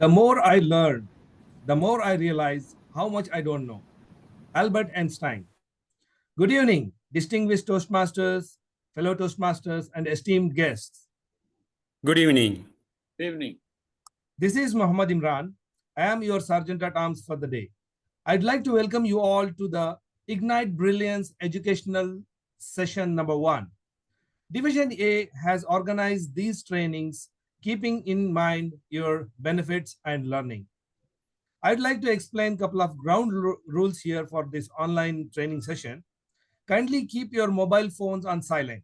The more I learn, the more I realize how much I don't know. Albert Einstein. Good evening, distinguished Toastmasters, fellow Toastmasters, and esteemed guests. Good evening. Good evening. This is Muhammad Imran. I am your Sergeant at Arms for the day. I'd like to welcome you all to the Ignite Brilliance Educational Session number 1. Division A has organized these trainings keeping in mind your benefits and learning. I'd like to explain a couple of ground rules here for this online training session. Kindly keep your mobile phones on silent.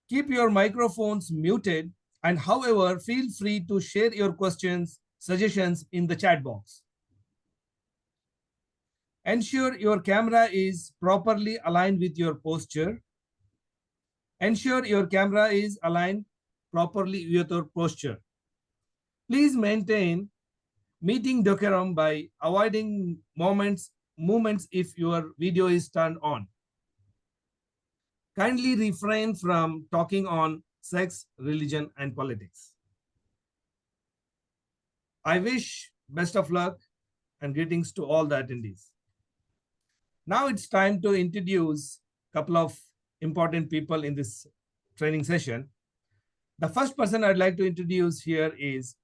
Keep your microphones muted, and however, feel free to share your questions, suggestions in the chat box. Ensure your camera is properly aligned with your posture. Ensure your camera is aligned properly with your posture. Please maintain meeting decorum by avoiding movements if your video is turned on. Kindly refrain from talking on sex, religion, and politics. I wish best of luck and greetings to all the attendees. Now it's time to introduce a couple of important people in this training session. The first person I'd like to introduce here is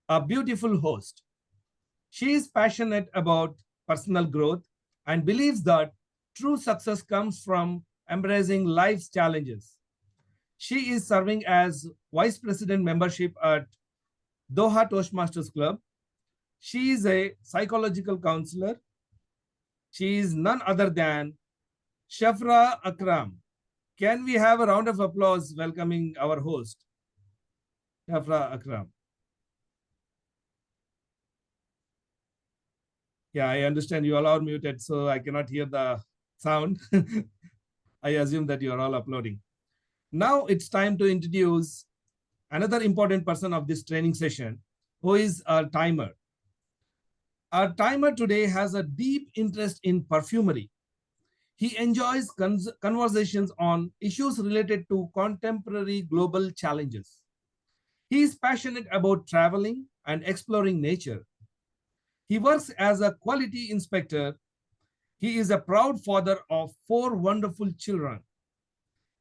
a beautiful host. She is passionate about personal growth and believes that true success comes from embracing life's challenges. She is serving as Vice President membership at Doha Toastmasters Club. She is a psychological counselor. She is none other than Shweta Akram. Can we have a round of applause welcoming our host, Shweta Akram? Yeah, I understand you all are muted, so I cannot hear the sound. I assume that you are all uploading. Now it's time to introduce another important person of this training session, who is our timer. Our timer today has a deep interest in perfumery. He enjoys conversations on issues related to contemporary global challenges. He is passionate about traveling and exploring nature. He works as a quality inspector. He is a proud father of 4 wonderful children.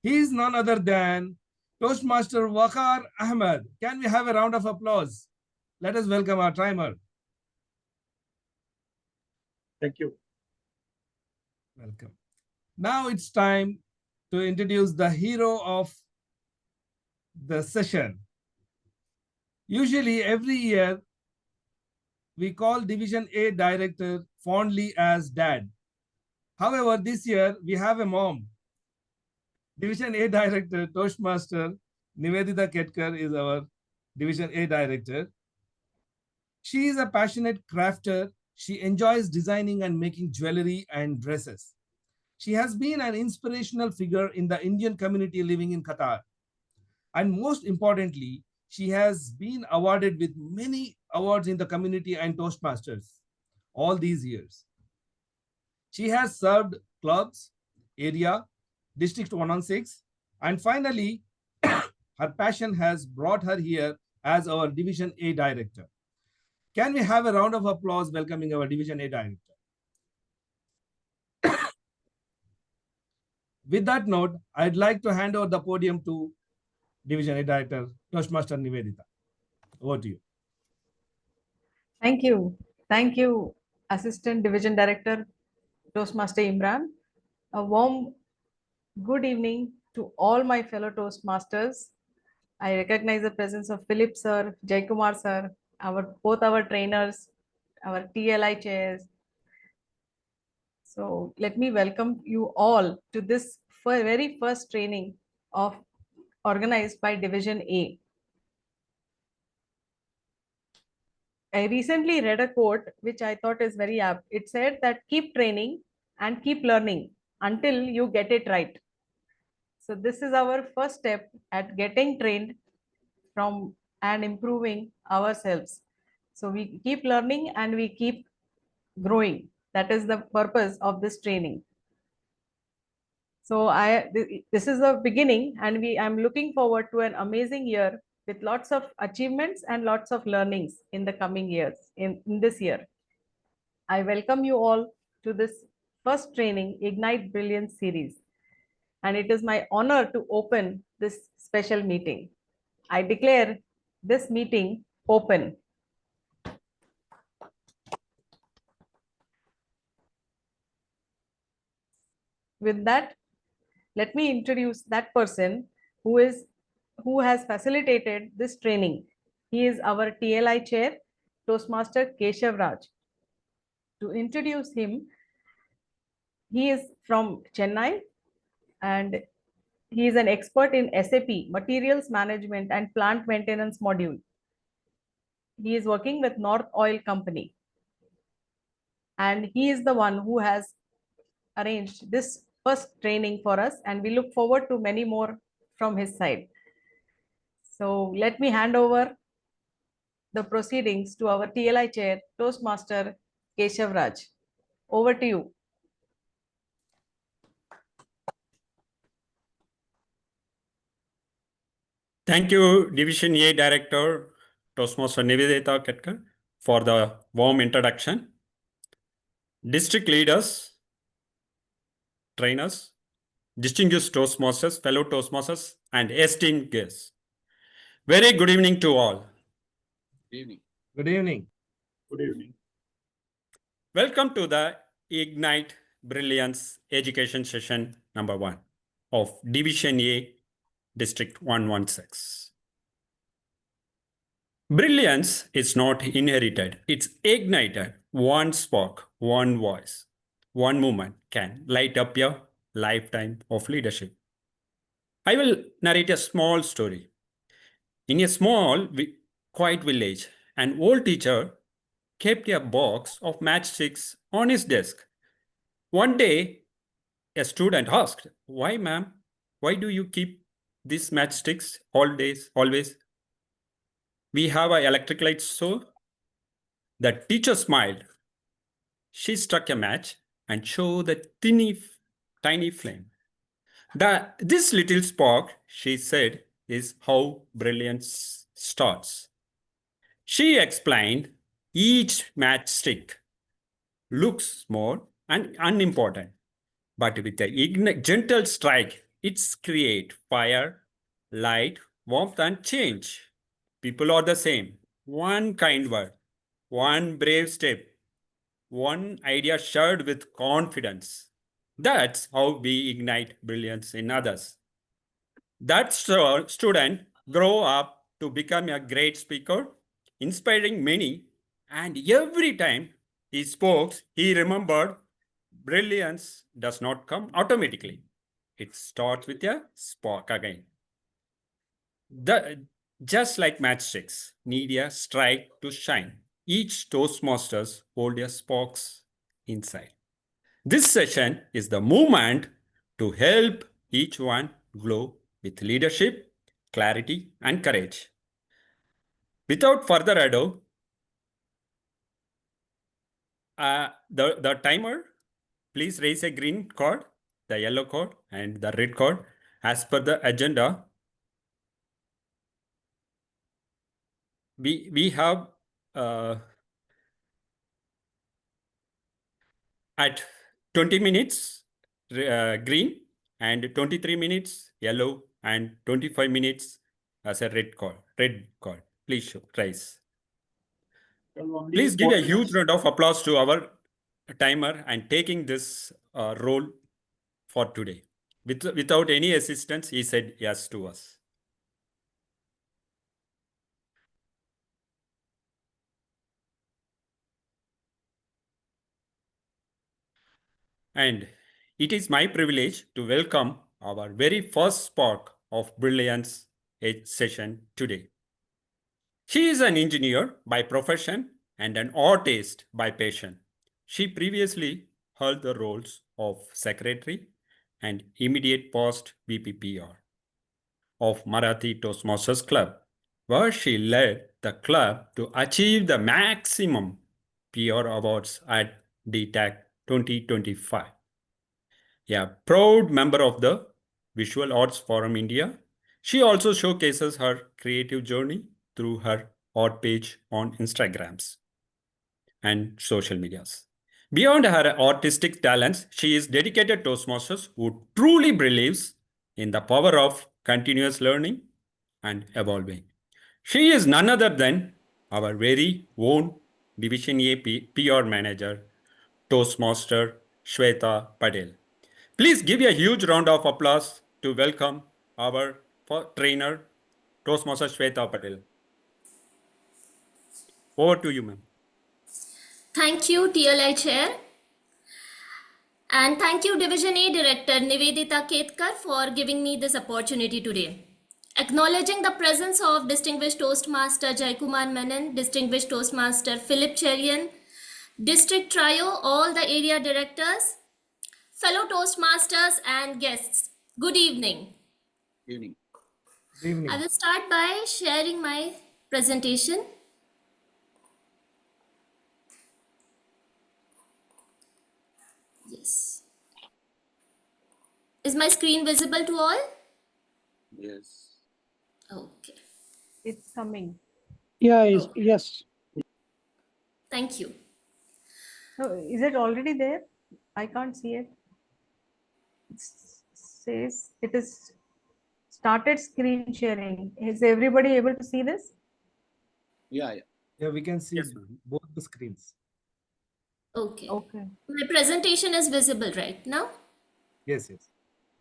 He is none other than Toastmaster Waqar Ahmed. Can we have a round of applause? Let us welcome our timer. Thank you. Welcome. Now it's time to introduce the hero of the session. Usually every year, we call Division A director fondly as Dad. However, this year we have a mom. Division A director, Toastmaster Nivedita Ketkar is our Division A director. She is a passionate crafter. She enjoys designing and making jewelry and dresses. She has been an inspirational figure in the Indian community living in Qatar. And most importantly, she has been awarded with many awards in the community and Toastmasters all these years. She has served clubs, area, District 116, and finally, her passion has brought her here as our Division A director. Can we have a round of applause welcoming our Division A director? With that note, I'd like to hand over the podium to Division A Director, Toastmaster Nivedita. Over to you. Thank you. Thank you, Assistant Division Director, Toastmaster Imran. A warm good evening to all my fellow Toastmasters. I recognize the presence of Philip sir, Jayakumar sir, both our trainers, our TLI chairs. So let me welcome you all to this very first training organized by Division A. I recently read a quote which I thought is very apt. It said that keep training and keep learning until you get it right. So this is our first step at getting trained from and improving ourselves. So we keep learning and we keep growing. That is the purpose of this training. So this is the beginning, and I'm looking forward to an amazing year with lots of achievements and lots of learnings in the coming years, in this year. I welcome you all to this first training Ignite Brilliance series, and it is my honor to open this special meeting. I declare this meeting open. With that, let me introduce that person who has facilitated this training. He is our TLI chair, Toastmaster Keshav Raj. To introduce him, he is from Chennai and he is an expert in SAP, Materials Management and Plant Maintenance module. He is working with North Oil Company. And he is the one who has arranged this first training for us, and we look forward to many more from his side. So let me hand over the proceedings to our TLI chair, Toastmaster Keshav Raj. Over to you. Thank you, Division A Director Toastmaster Nivedita Ketkar, for the warm introduction. District leaders, trainers, distinguished Toastmasters, fellow Toastmasters, and esteemed guests. Very good evening to all. Good evening. Good evening. Good evening. Welcome to the Ignite Brilliance Education Session number 1 of Division A, District 116. Brilliance is not inherited, it's ignited. One spark, one voice, one movement can light up your lifetime of leadership. I will narrate a small story. In a small, quiet village, an old teacher kept a box of matchsticks on his desk. One day, a student asked, "Why, ma'am? Why do you keep these matchsticks always? We have an electric light, so?" The teacher smiled. She struck a match and showed the tiny flame. This little spark, she said, is how brilliance starts. She explained each matchstick looks small and unimportant, but with a gentle strike, it's create fire, light, warmth, and change. People are the same. One kind word, one brave step, one idea shared with confidence. That's how we ignite brilliance in others. That student grow up to become a great speaker, inspiring many, and every time he spoke, he remembered brilliance does not come automatically. It starts with a spark again. Just like matchsticks need a strike to shine, each Toastmasters hold a sparks inside. This session is the moment to help each one glow with leadership, clarity, and courage. Without further ado, the timer, please raise a green card, the yellow card, and the red card. As per the agenda, we have at 20 minutes green and 23 minutes yellow and 25 minutes as a red card. Please raise. Please give a huge round of applause to our timer and taking this role for today. Without any assistance, he said yes to us. And it is my privilege to welcome our very first spark of brilliance session today. She is an engineer by profession and an artist by passion. She previously held the roles of secretary and immediate past VPPR of Marathi Toastmasters Club, where she led the club to achieve the maximum PR awards at DTAC 2025. A proud member of the Visual Arts Forum India, she also showcases her creative journey through her art page on Instagrams and social medias. Beyond her artistic talents, she is dedicated Toastmasters who truly believes in the power of continuous learning and evolving. She is none other than our very own Division A PR manager, Toastmaster Shweta Patil. Please give a huge round of applause to welcome our trainer, Toastmaster Shweta Patil. Over to you, ma'am. Thank you, TLI Chair. And thank you, Division A Director Nivedita Ketkar, for giving me this opportunity today. Acknowledging the presence of Distinguished Toastmaster Jayakumar Menon, Distinguished Toastmaster Philip Cherian, District Trio, all the area directors, fellow Toastmasters and guests, good evening. Evening. Good evening. I will start by sharing my presentation. Yes. Is my screen visible to all? Yes. Okay. It's coming. Oh. Yes. Thank you. So is it already there? I can't see it. It says it is started screen sharing. Is everybody able to see this? Yeah. Yeah, we can see Yes, ma'am. both the screens. Okay. Okay. My presentation is visible right now? Yes.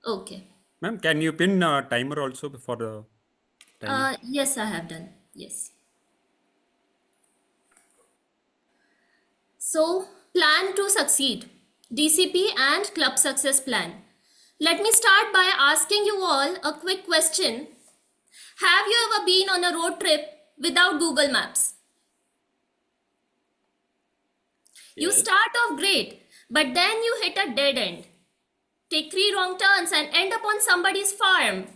Okay. Ma'am, can you pin a timer also for the time? Yes, I have done. Yes. So, plan to succeed. DCP and Club Success Plan. Let me start by asking you all a quick question. Have you ever been on a road trip without Google Maps? You Yes. start off great, but then you hit a dead end. Take 3 wrong turns and end up on somebody's farm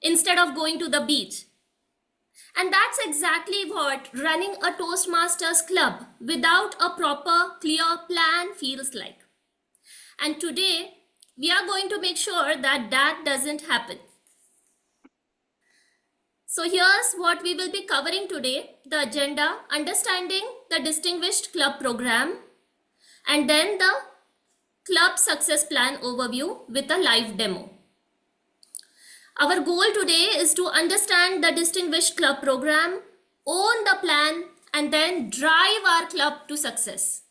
instead of going to the beach. And that's exactly what running a Toastmasters club without a proper, clear plan feels like. And today, we are going to make sure that that doesn't happen. So here's what we will be covering today: the agenda, understanding the Distinguished Club Program, and then the Club Success Plan overview with a live demo. Our goal today is to understand the Distinguished Club Program, own the plan, and then drive our club to success.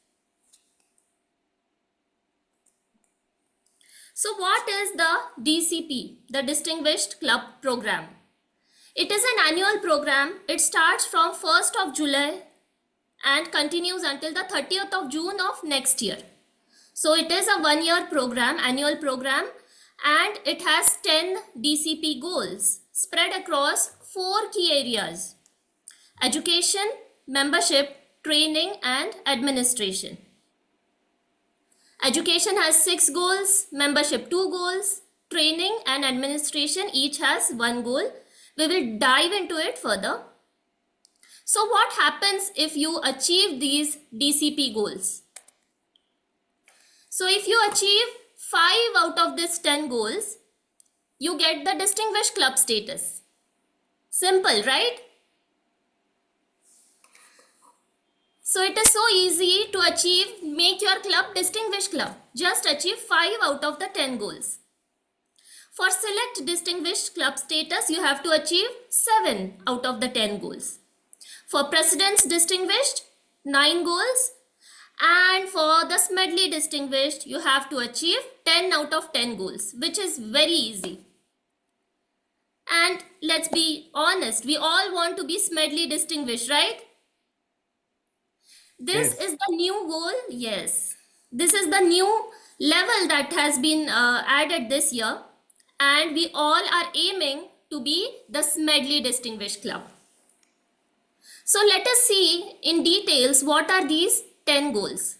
So what is the DCP, the Distinguished Club Program? It is an annual program. It starts from 1st of July and continues until the 30th of June of next year. So it is a 1-year program, annual program, and it has 10 DCP goals spread across 4 key areas: education, membership, training, and administration. Education has 6 goals, membership 2 goals, training and administration each has 1 goal. We will dive into it further. So what happens if you achieve these DCP goals? So if you achieve 5 out of these 10 goals, you get the Distinguished Club status. Simple, right? So it is so easy to achieve, make your club Distinguished Club. Just achieve 5 out of the 10 goals. For select Distinguished Club status, you have to achieve 7 out of the 10 goals. For President's Distinguished, 9 goals. And for the Smedley Distinguished, you have to achieve 10 out of 10 goals, which is very easy. And let's be honest, we all want to be Smedley Distinguished, right? This Yes. is the new goal. Yes. This is the new level that has been added this year. And we all are aiming to be the Smedley Distinguished Club. So let us see in details what are these 10 goals.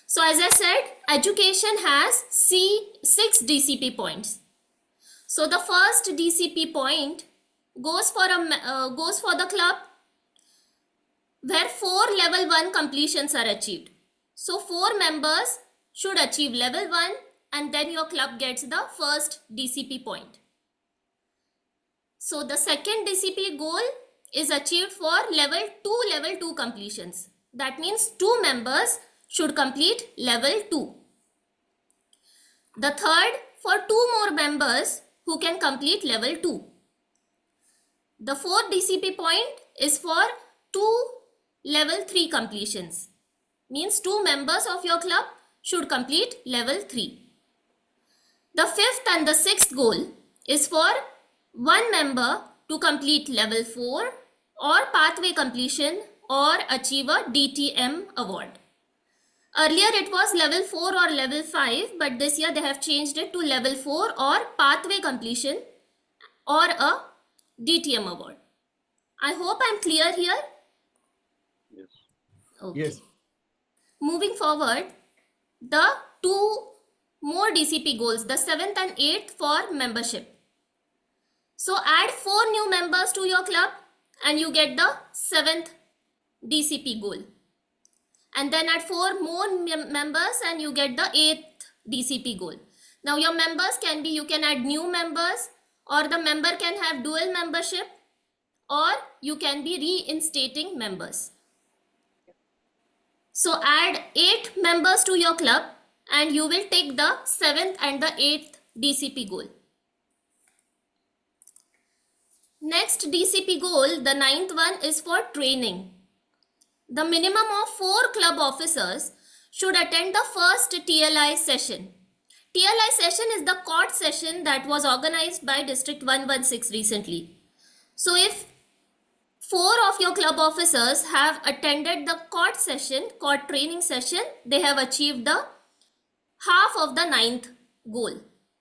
So as I said, education has 6 DCP points. So the first DCP point goes for the club where 4 level 1 completions are achieved. So 4 members should achieve level 1 and then your club gets the first DCP point. So the second DCP goal is achieved for level 2 completions. That means 2 members should complete level 2. The third, for 2 more members who can complete level 2. The fourth DCP point is for 2 level 3 completions. Means 2 members of your club should complete level 3. The fifth and the sixth goal is for 1 member to complete level 4 or pathway completion or achieve a DTM award. Earlier it was level 4 or level 5, but this year they have changed it to level 4 or pathway completion or a DTM award. I hope I'm clear here. Yes. Okay. Yes. Moving forward, the 2 more DCP goals, the 7th and 8th for membership. So add 4 new members to your club and you get the 7th DCP goal. And then add 4 more members and you get the 8th DCP goal. Now your members can be, you can add new members, or the member can have dual membership, or you can be reinstating members. So add 8 members to your club and you will take the 7th and the 8th DCP goal. Next DCP goal, the 9th one, is for training. The minimum of 4 club officers should attend the first TLI session. TLI session is the court session that was organized by District 116 recently. So if 4 of your club officers have attended the court session, court training session, they have achieved the half of the 9th goal.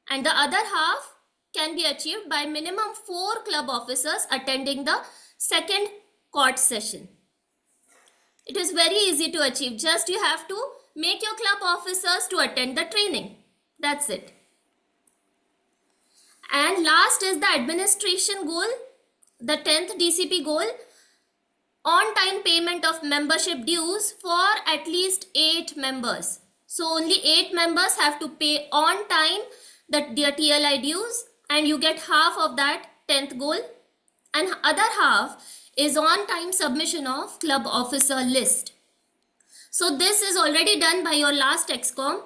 And the other half can be achieved by minimum 4 club officers attending the second court session. It is very easy to achieve. Just you have to make your club officers to attend the training. That's it. And last is the administration goal, the 10th DCP goal, on time payment of membership dues for at least 8 members. So only 8 members have to pay on time their TLI dues, and you get half of that 10th goal, and other half is on time submission of club officer list. So this is already done by your last EXCOM,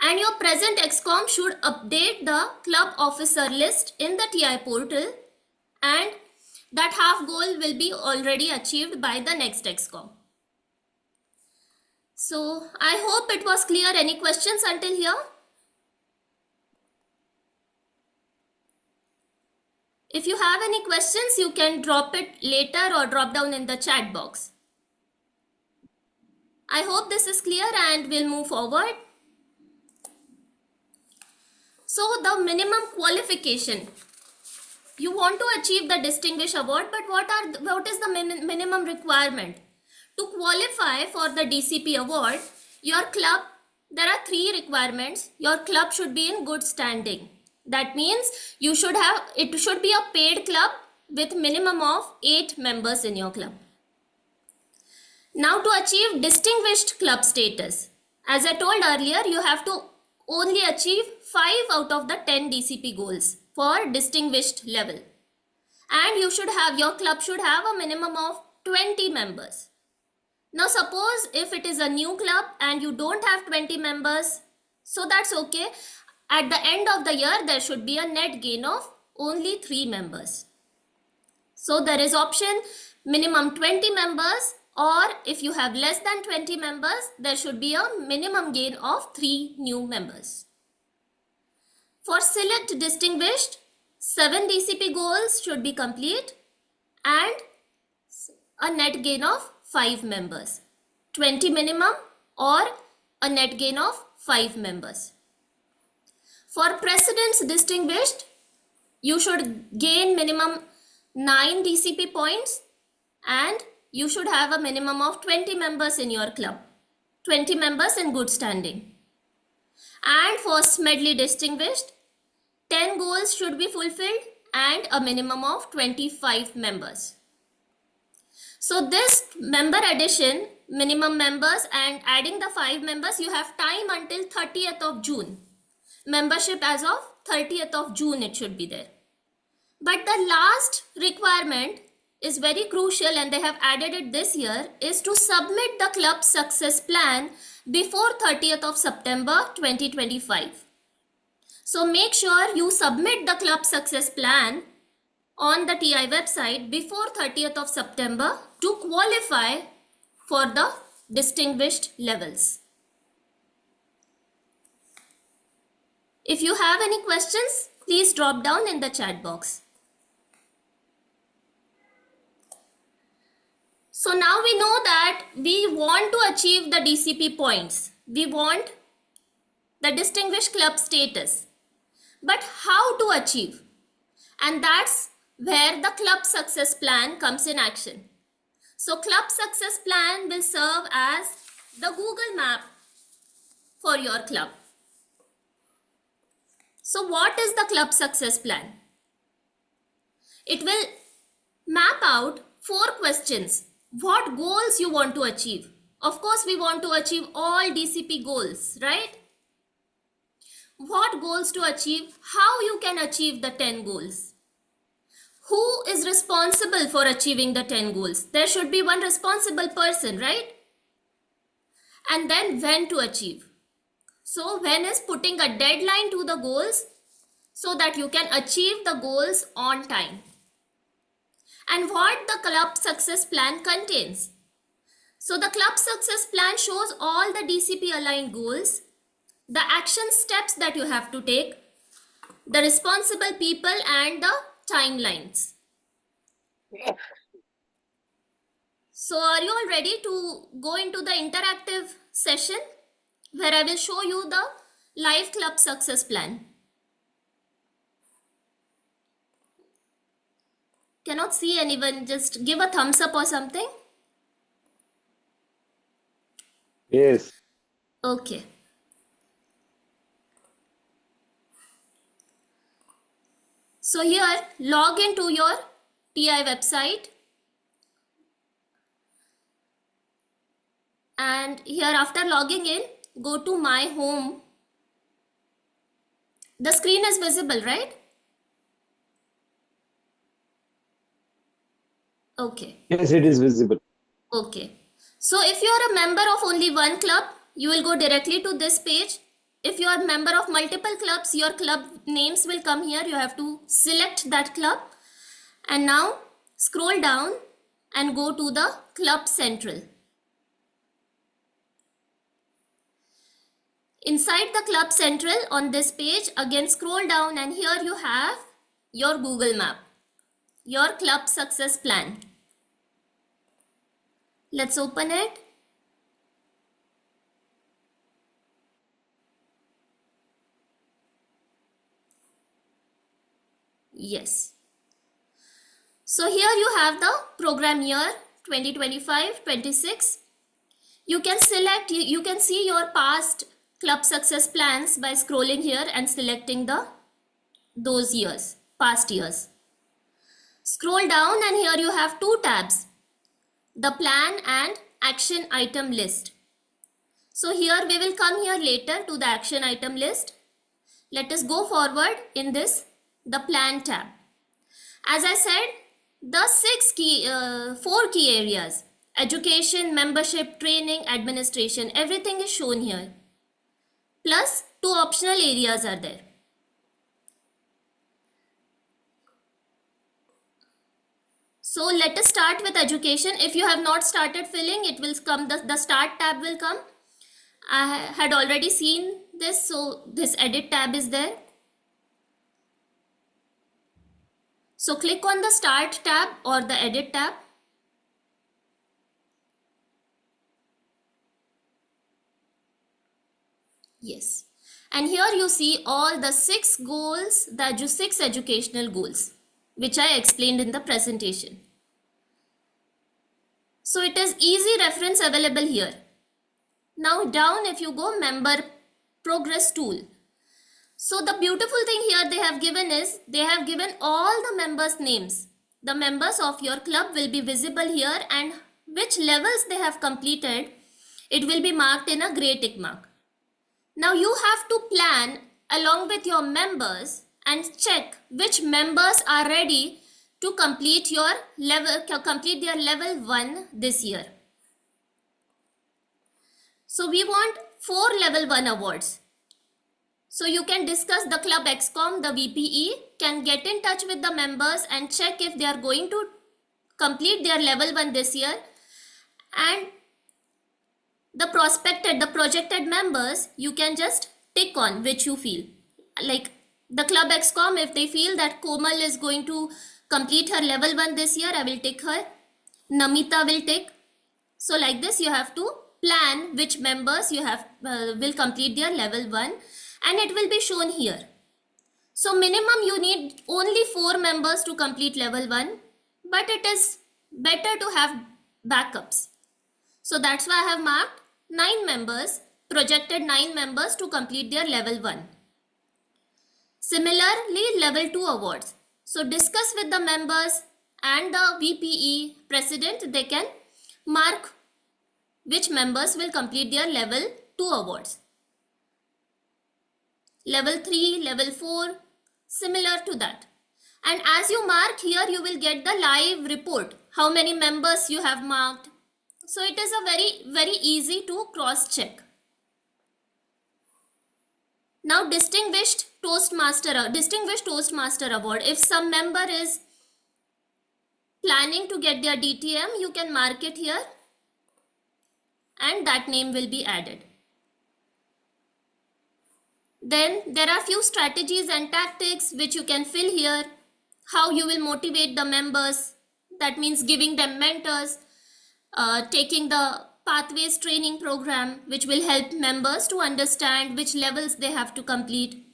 and your present EXCOM should update the club officer list in the TI portal, and that half goal will be already achieved by the next EXCOM. So I hope it was clear. Any questions until here? If you have any questions, you can drop it later or drop down in the chat box. I hope this is clear and we'll move forward. So the minimum qualification. You want to achieve the Distinguished Award, but what is the minimum requirement? To qualify for the DCP award, your club, there are 3 requirements. Your club should be in good standing. That means it should be a paid club with minimum of 8 members in your club. Now to achieve distinguished club status, as I told earlier, you have to only achieve 5 out of the 10 DCP goals for distinguished level. And your club should have a minimum of 20 members. Now suppose if it is a new club and you don't have 20 members, so that's okay. At the end of the year, there should be a net gain of only 3 members. So there is option minimum 20 members, or if you have less than 20 members, there should be a minimum gain of 3 new members. For select distinguished, 7 DCP goals should be complete and a net gain of 5 members. 20 minimum or a net gain of 5 members. For presidents distinguished, you should gain minimum 9 DCP points and you should have a minimum of 20 members in your club. 20 members in good standing. And for medley distinguished, 10 goals should be fulfilled and a minimum of 25 members. So this member addition, minimum members and adding the 5 members, you have time until 30th of June. Membership as of 30th of June it should be there. But the last requirement is very crucial and they have added it this year, is to submit the club success plan before 30th of September 2025. So make sure you submit the club success plan on the TI website before 30th of September to qualify for the distinguished levels. If you have any questions, please drop down in the chat box. So now we know that we want to achieve the DCP points. We want the distinguished club status. But how to achieve? And that's where the club success plan comes in action. So club success plan will serve as the Google map for your club. So what is the club success plan? It will map out 4 questions. What goals you want to achieve? Of course, we want to achieve all DCP goals, right? What goals to achieve? How you can achieve the 10 goals? Who is responsible for achieving the 10 goals? There should be one responsible person, right? And then when to achieve. So when is putting a deadline to the goals so that you can achieve the goals on time. And what the club success plan contains. So the club success plan shows all the DCP aligned goals, the action steps that you have to take, the responsible people and the timelines. So are you all ready to go into the interactive session where I will show you the live club success plan? Cannot see anyone, just give a thumbs up or something. Yes. Okay. So here, log into your TI website. And here after logging in, go to my home. The screen is visible, right? Okay. Yes, it is visible. Okay. So if you are a member of only one club, you will go directly to this page. If you are a member of multiple clubs, your club names will come here. You have to select that club. And now scroll down and go to the Club Central. Inside the Club Central on this page, again scroll down and here you have your Google map, your club success plan. Let's open it. Yes. So here you have the program year 2025-26. You can select, you can see your past club success plans by scrolling here and selecting those years, past years. Scroll down and here you have 2 tabs, the plan and action item list. So here we will come here later to the action item list. Let us go forward in this, the plan tab. As I said, the 4 key areas, education, membership, training, administration, everything is shown here. Plus 2 optional areas are there. So let us start with education. If you have not started filling, it will come, the start tab will come. I had already seen this, so this edit tab is there. So click on the start tab or the edit tab. Yes. And here you see all the 6 goals, the 6 educational goals, which I explained in the presentation. So it is easy reference available here. Now down if you go member progress tool. So the beautiful thing here they have given is, they have given all the members' names. The members of your club will be visible here and which levels they have completed, it will be marked in a grey tick mark. Now you have to plan along with your members and check which members are ready to complete their level 1 this year. So we want 4 level 1 awards. So you can discuss the club excom, the VPE can get in touch with the members and check if they are going to complete their level 1 this year, and the projected members, you can just tick on which you feel. Like the club excom, if they feel that Komal is going to complete her level 1 this year, I will tick her. Namita will tick. So like this, you have to plan which members you have will complete their level 1, and it will be shown here. So minimum you need only 4 members to complete level 1, but it is better to have backups. So that's why I have marked 9 members, projected 9 members to complete their level 1. Similarly, level 2 awards. So discuss with the members and the VPE president, they can mark which members will complete their level 2 awards. Level 3, level 4, similar to that. And as you mark here, you will get the live report, how many members you have marked. So it is a very easy to cross check. Now Distinguished Toastmaster Award. If some member is planning to get their DTM, you can mark it here and that name will be added. Then there are few strategies and tactics which you can fill here. How you will motivate the members, that means giving them mentors, taking the pathways training program which will help members to understand which levels they have to complete,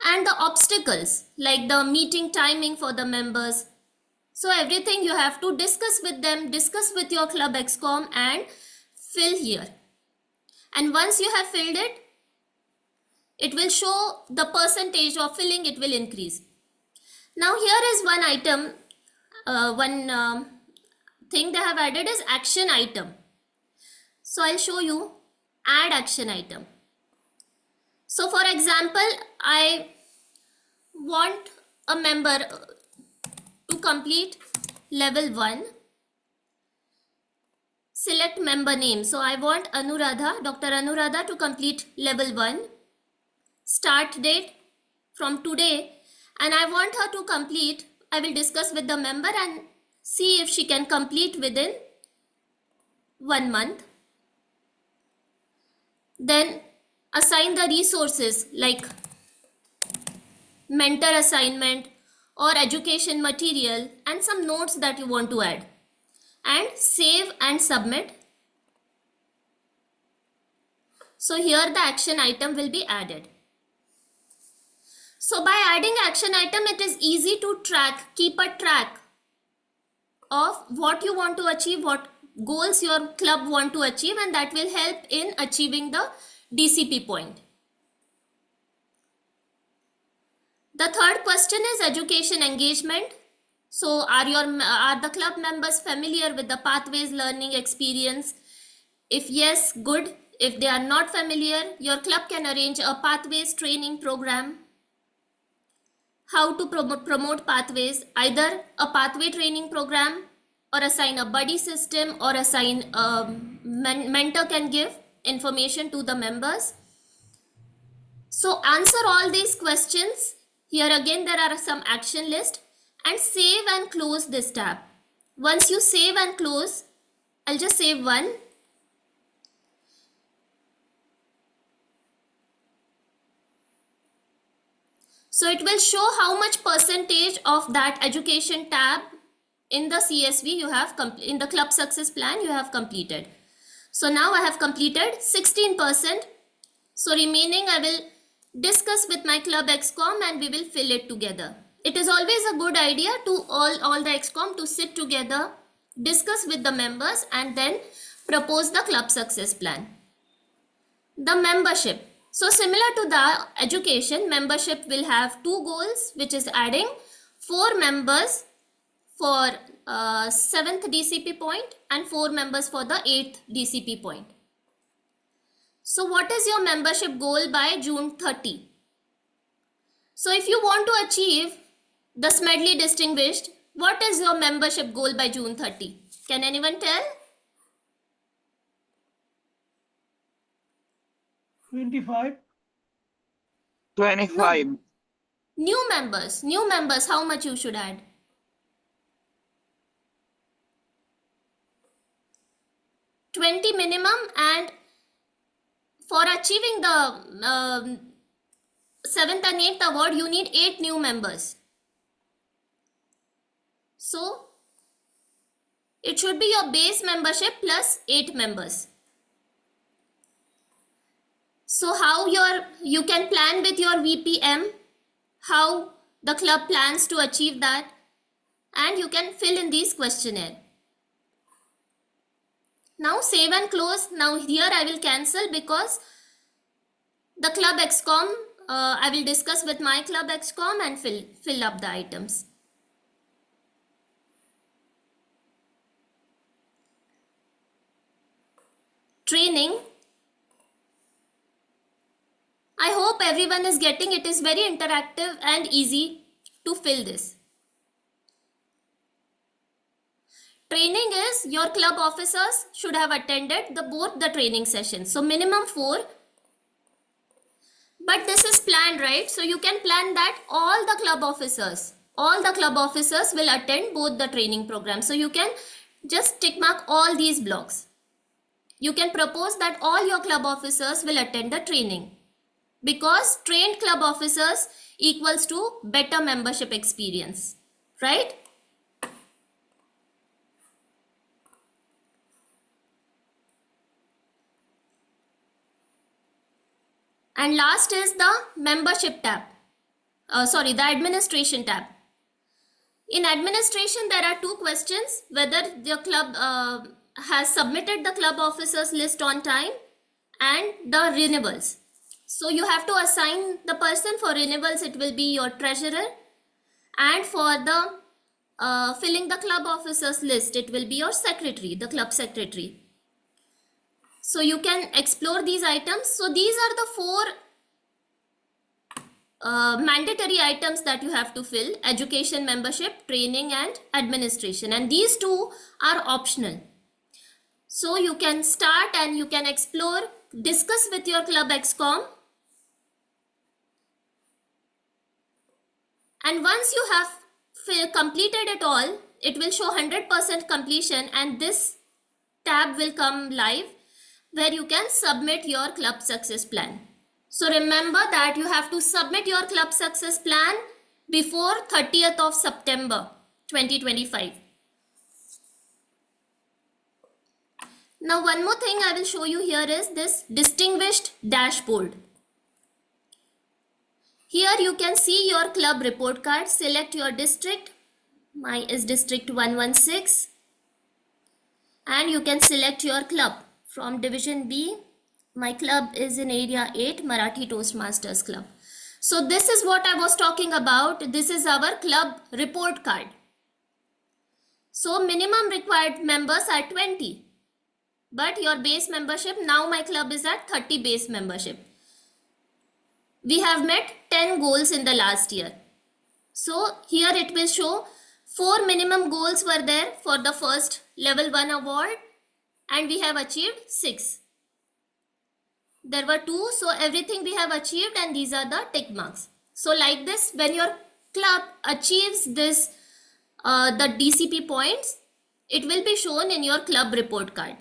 and the obstacles like the meeting timing for the members. So everything you have to discuss with them, discuss with your club excom and fill here. And once you have filled it, it will show the percentage of filling, it will increase. Now here is one item, thing they have added is action item. So I'll show you add action item. So for example, I want a member to complete level 1. Select member name. So I want Anuradha, Dr. Anuradha to complete level 1. Start date from today, and I want her to complete, I will discuss with the member and see if she can complete within 1 month. Then assign the resources like mentor assignment or education material and some notes that you want to add, and save and submit. So here the action item will be added. So by adding action item, it is easy to keep a track of what you want to achieve, what goals your club want to achieve, and that will help in achieving the DCP point. The third question is education engagement. So are the club members familiar with the pathways learning experience? If yes, good. If they are not familiar, your club can arrange a pathways training program. How to promote pathways, either a pathway training program or assign a buddy system or assign a mentor can give information to the members. So answer all these questions. Here again there are some action list, and save and close this tab. Once you save and close, I'll just save one. So it will show how much percentage of that education tab in the CSV you have in the club success plan you have completed. So now I have completed 16%. So remaining I will discuss with my club excom and we will fill it together. It is always a good idea to all the excom to sit together, discuss with the members and then propose the club success plan. The membership. So similar to the education, membership will have 2 goals, which is adding 4 members for 7th DCP point and 4 members for the 8th DCP point. So what is your membership goal by June 30? So if you want to achieve the Smedley Distinguished, what is your membership goal by June 30? Can anyone tell? 25. 25. No. New members, how much you should add? 20 minimum, and for achieving the 7th and 8th award, you need 8 new members. So it should be your base membership plus 8 members. So how you can plan with your VPM, how the club plans to achieve that, and you can fill in these questionnaire. Now save and close. Now here I will cancel because the club XCOM, I will discuss with my club XCOM and fill up the items. Training. I hope everyone is getting it. Is very interactive and easy to fill this. Training is your club officers should have attended both the training sessions. So minimum 4. But this is planned, right? So you can plan that all the club officers will attend both the training programs. So you can just tick mark all these blocks. You can propose that all your club officers will attend the training, because trained club officers equals to better membership experience, right? And last is the membership tab. The administration tab. In administration, there are 2 questions: whether the club has submitted the club officers list on time, and the renewals. So you have to assign the person. For renewals, it will be your treasurer, and for the filling the club officers list, it will be your secretary, the club secretary. So you can explore these items. So these are the 4 mandatory items that you have to fill: education, membership, training, and administration. And these 2 are optional. So you can start and you can explore, discuss with your club XCOM. And once you have completed it all, it will show 100% completion, and this tab will come live where you can submit your club success plan. So remember that you have to submit your club success plan before 30th of September 2025. Now one more thing I will show you here is this distinguished dashboard. Here you can see your club report card. Select your district. Mine is district 116. And you can select your club. From division B, my club is in area 8, Marathi Toastmasters Club. So this is what I was talking about. This is our club report card. So minimum required members are 20. But your base membership, now my club is at 30 base membership. We have met 10 goals in the last year. So here it will show 4 minimum goals were there for the first level 1 award, and we have achieved 6. There were 2, so everything we have achieved, and these are the tick marks. So like this, when your club achieves this, the DCP points, it will be shown in your club report card.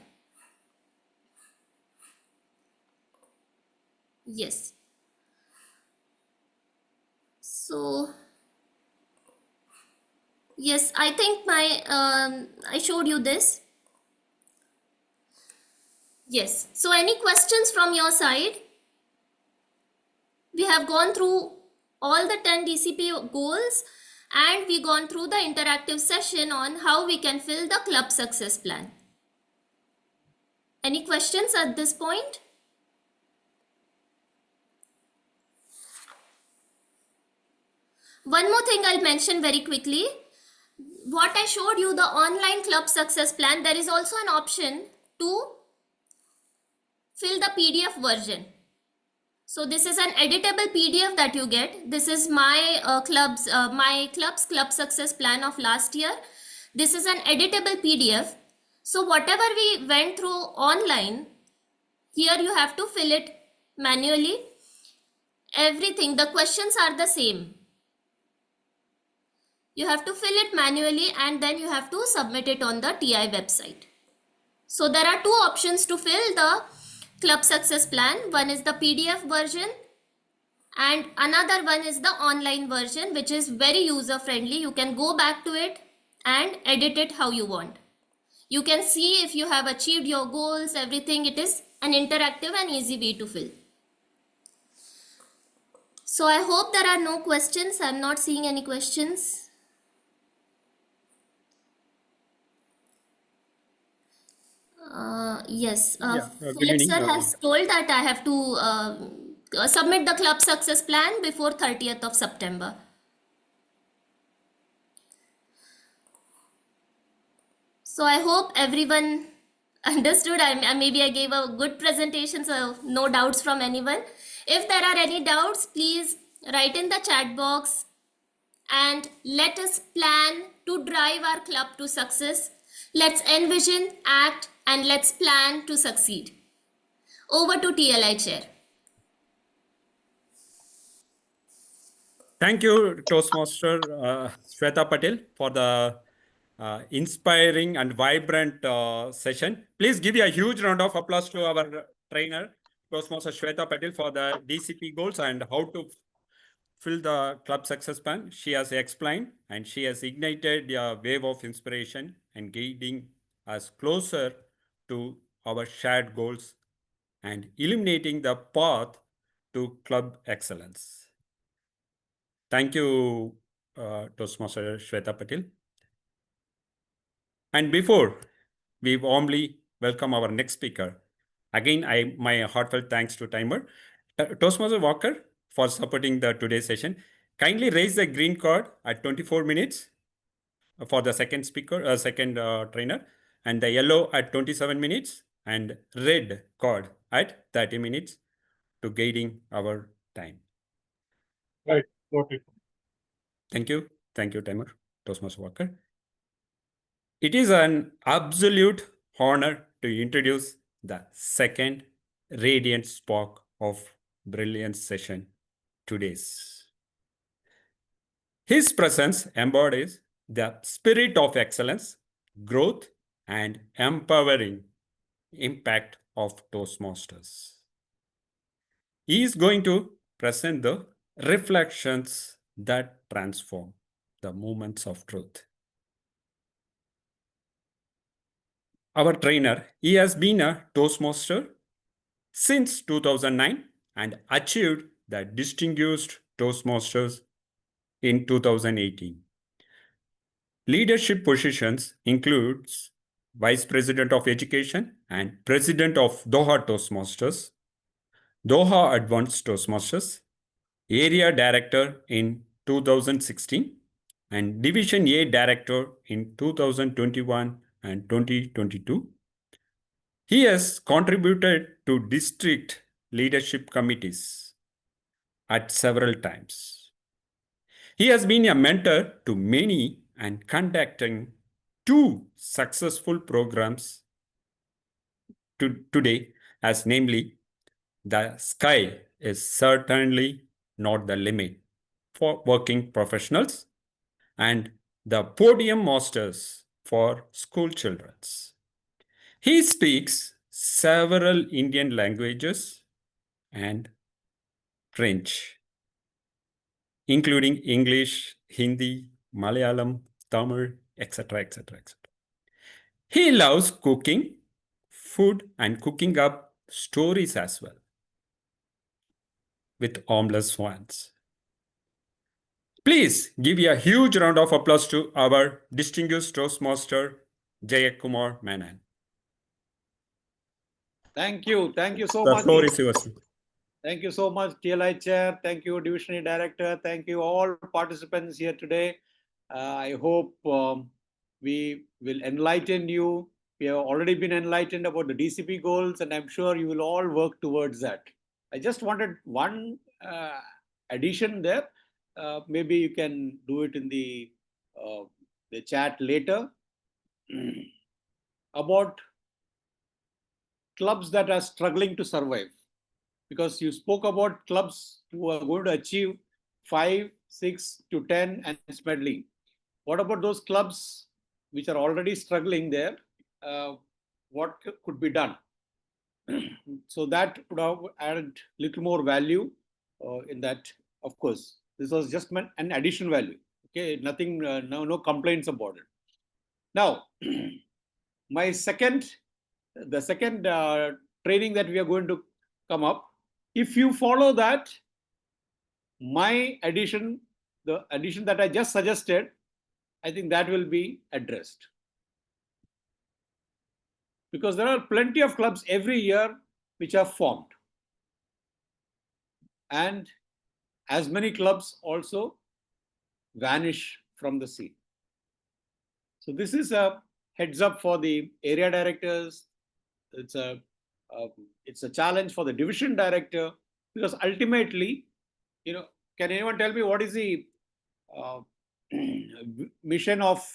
Yes. So yes, I think I showed you this. Yes. So any questions from your side? We have gone through all the 10 DCP goals, and we gone through the interactive session on how we can fill the club success plan. Any questions at this point? One more thing I'll mention very quickly. What I showed you, the online club success plan, there is also an option to fill the PDF version. So this is an editable PDF that you get. This is my club's club success plan of last year. This is an editable PDF. So whatever we went through online, here you have to fill it manually. Everything, the questions are the same. You have to fill it manually and then you have to submit it on the TI website. So there are two options to fill the club success plan. One is the PDF version and another one is the online version, which is very user friendly. You can go back to it and edit it how you want. You can see if you have achieved your goals, everything. It is an interactive and easy way to fill. So I hope there are no questions. I'm not seeing any questions. Yes, good Philip evening. sir has told that I have to submit the club success plan before 30th of September. So I hope everyone understood. Maybe I gave a good presentation, so no doubts from anyone. If there are any doubts, please write in the chat box and let us plan to drive our club to success. Let's envision, act, and let's plan to succeed. Over to TLI chair. Thank you, Toastmaster Shweta Patil, for the inspiring and vibrant session. Please give a huge round of applause to our trainer, Toastmaster Shweta Patil, for the DCP goals and how to fill the club success plan. She has explained and she has ignited a wave of inspiration and guiding us closer to our shared goals and illuminating the path to club excellence. Thank you, Toastmaster Shweta Patil. And before we warmly welcome our next speaker, again, my heartfelt thanks to Timer, Toastmaster Walker, for supporting the today's session. Kindly raise the green card at 24 minutes for the second speaker, trainer, and the yellow at 27 minutes, and red card at 30 minutes to guiding our time. Right, got it. Thank you, Timer, Toastmaster Walker. It is an absolute honor to introduce the second radiant spark of brilliance session today's. His presence embodies the spirit of excellence, growth, and empowering impact of Toastmasters. He is going to present the reflections that transform the moments of truth. Our trainer, he has been a Toastmaster since 2009 and achieved the Distinguished Toastmasters in 2018. Leadership positions includes Vice President of Education and President of Doha Toastmasters, Doha Advanced Toastmasters, Area Director in 2016, and Division A Director in 2021 and 2022. He has contributed to district leadership committees at several times. He has been a mentor to many and conducting 2 successful programs today, as namely, the sky is certainly not the limit for working professionals and the Podium Masters for school children. He speaks several Indian languages and French, including English, Hindi, Malayalam, Tamil, etc., etc., etc. He loves cooking, food, and cooking up stories as well with harmless ones. Please give a huge round of applause to our distinguished Toastmaster, Jayakumar Menon. Thank you so The much. floor is yours. Thank you so much, TLI Chair. Thank you, Divisionary Director. Thank you, all participants here today. I hope we will enlighten you. We have already been enlightened about the DCP goals, and I'm sure you will all work towards that. I just wanted one addition there. Maybe you can do it in the chat later. About clubs that are struggling to survive, because you spoke about clubs who are going to achieve 5, 6 to 10 and medley. What about those clubs which are already struggling there? What could be done? So that would have added little more value in that. Of course, this was just an addition value. Okay, nothing, no complaints about it. Now, the second training that we are going to come up, if you follow that, my addition, the addition that I just suggested, I think that will be addressed. Because there are plenty of clubs every year which are formed. And as many clubs also vanish from the scene. So this is a heads up for the area directors. It's a challenge for the division director, because ultimately, can anyone tell me what is the mission of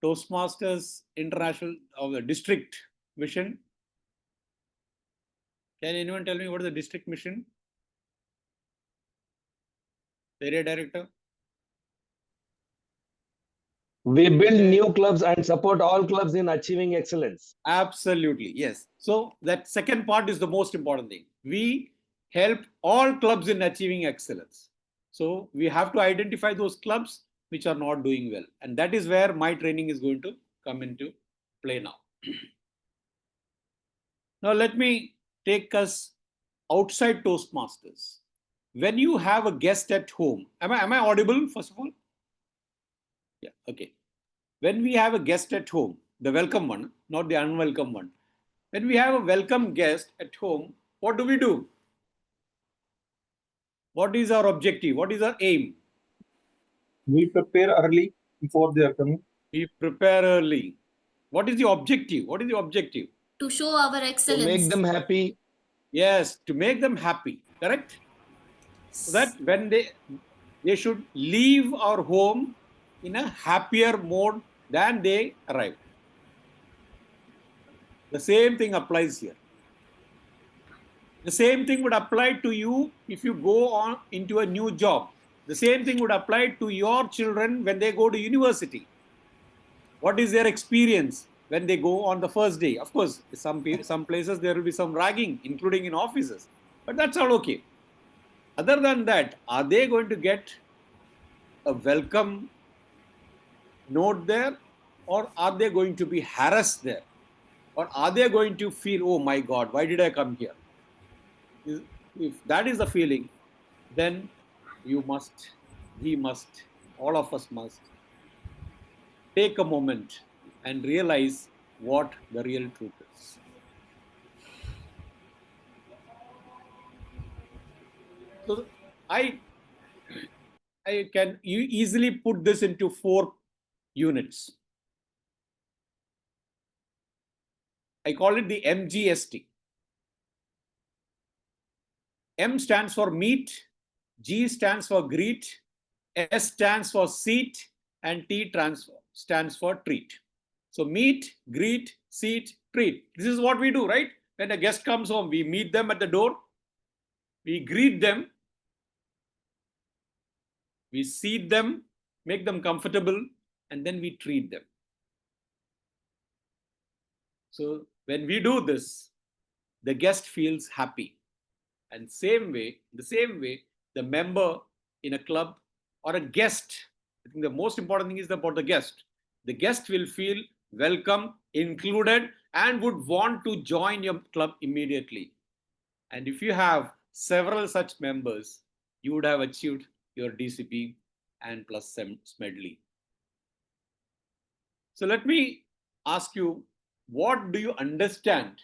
Toastmasters International, of the district mission? Can anyone tell me what is the district mission? The area director? We build new clubs and support all clubs in achieving excellence. Absolutely, yes. So that second part is the most important thing. We help all clubs in achieving excellence. So we have to identify those clubs which are not doing well. And that is where my training is going to come into play now. Now let me take us outside Toastmasters. When you have a guest at home, am I audible first of all? Yeah, okay. When we have a guest at home, the welcome one, not the unwelcome one. When we have a welcome guest at home, what do? What is our objective? What is our aim? We prepare early before they are coming. We prepare early. What is the objective? What is the objective? To show our excellence. To make them happy. Yes, to make them happy, correct? So that when they should leave our home in a happier mode than they arrived. The same thing applies here. The same thing would apply to you if you go on into a new job. The same thing would apply to your children when they go to university. What is their experience when they go on the first day? Of course, some places there will be some ragging, including in offices. But that's all okay. Other than that, are they going to get a welcome note there? Or are they going to be harassed there? Or are they going to feel, oh my God, why did I come here? If that is the feeling, then we must, all of us must take a moment and realize what the real truth is. So I can easily put this into 4 units. I call it the MGST. M stands for meet, G stands for greet, S stands for seat, and T stands for treat. So meet, greet, seat, treat. This is what we do, right? When a guest comes home, we meet them at the door, we greet them, we seat them, make them comfortable, and then we treat them. So when we do this, the guest feels happy. And the same way, the member in a club or a guest, I think the most important thing is about the guest. The guest will feel welcome, included, and would want to join your club immediately. And if you have several such members, you would have achieved your DCP and plus medley. So let me ask you, what do you understand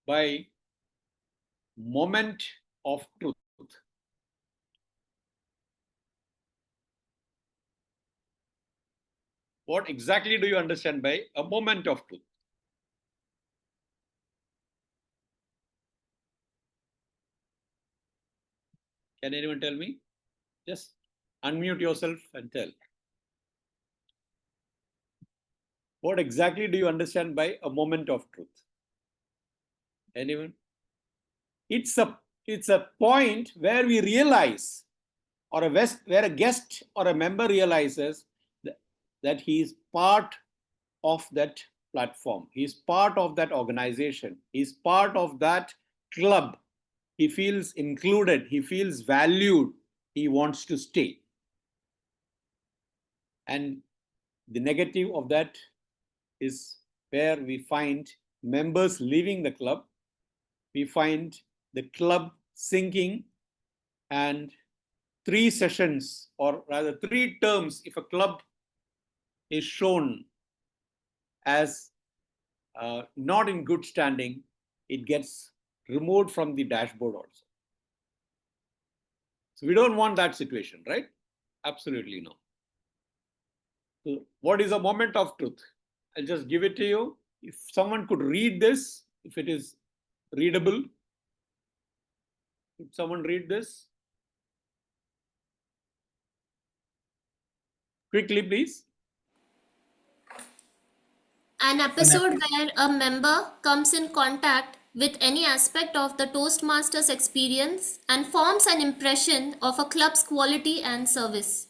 by moment of truth? What exactly do you understand by a moment of truth? Can anyone tell me? Just unmute yourself and tell. What exactly do you understand by a moment of truth? Anyone? It's a point where we realize, or where a guest or a member realizes that he is part of that platform. He is part of that organization. He is part of that club. He feels included. He feels valued. He wants to stay. And the negative of that is where we find members leaving the club. We find the club sinking, and 3 sessions, or rather 3 terms, if a club is shown as not in good standing, it gets removed from the dashboard also. So we don't want that situation, right? Absolutely no. So what is a moment of truth? I'll just give it to you. If someone could read this, if it is readable, could someone read this? Quickly, please. An episode where a member comes in contact with any aspect of the Toastmasters experience and forms an impression of a club's quality and service.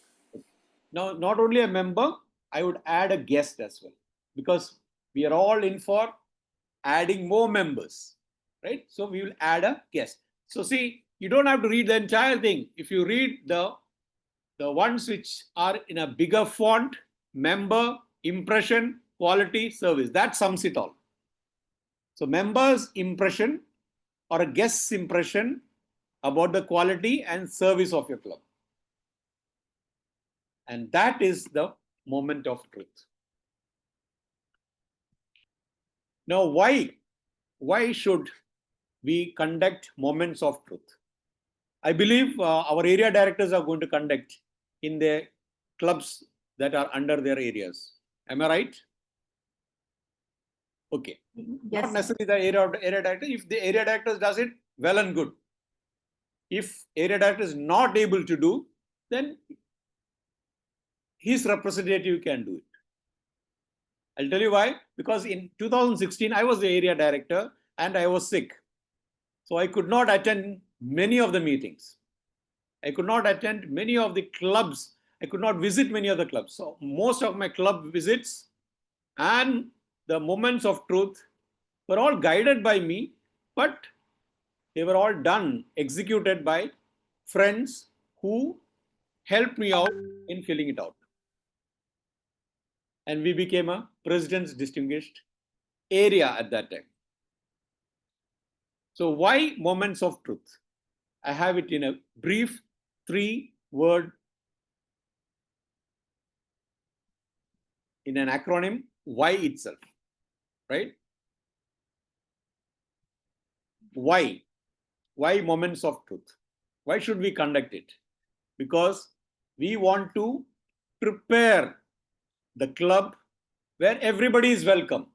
Now, not only a member, I would add a guest as well, because we are all in for adding more members, right? So we will add a guest. So see, you don't have to read the entire thing. If you read the ones which are in a bigger font, member, impression, quality, service, that sums it all. So members' impression or a guest's impression about the quality and service of your club. And that is the moment of truth. Now, why should we conduct moments of truth? I believe our area directors are going to conduct in their clubs that are under their areas. Am I right? Okay. Yes. Not necessarily the area director. If the area director does it, well and good. If area director is not able to do, then his representative can do it. I'll tell you why. Because in 2016, I was the area director and I was sick. So I could not attend many of the meetings. I could not attend many of the clubs. I could not visit many of the clubs. So most of my club visits and the moments of truth were all guided by me, but they were all done, executed by friends who helped me out in filling it out. And we became a President's Distinguished Area at that time. So why moments of truth? I have it in a brief 3-word, in an acronym, why itself, right? Why? Why moments of truth? Why should we conduct it? Because we want to prepare the club where everybody is welcome.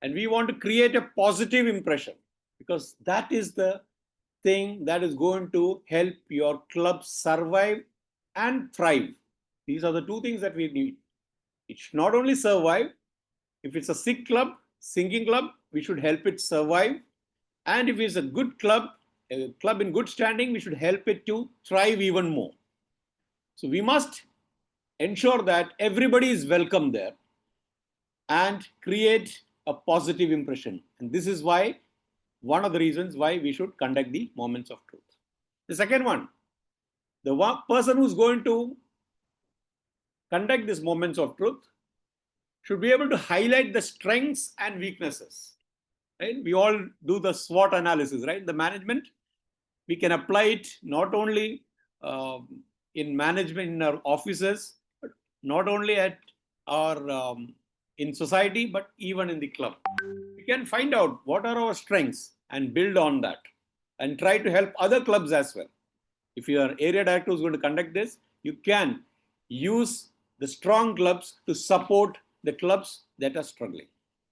And we want to create a positive impression, because that is the thing that is going to help your club survive and thrive. These are the 2 things that we need. It should not only survive. If it's a sick club, sinking club, we should help it survive. And if it's a good club, a club in good standing, we should help it to thrive even more. So we must ensure that everybody is welcome there and create a positive impression. And this is why, one of the reasons why we should conduct the moments of truth. The second one, the one person who's going to conduct these moments of truth should be able to highlight the strengths and weaknesses. Right? We all do the SWOT analysis, right? The management, we can apply it not only in management in our offices, but not only at our in society, but even in the club. We can find out what are our strengths and build on that and try to help other clubs as well. If your area director is going to conduct this, you can use the strong clubs to support the clubs that are struggling.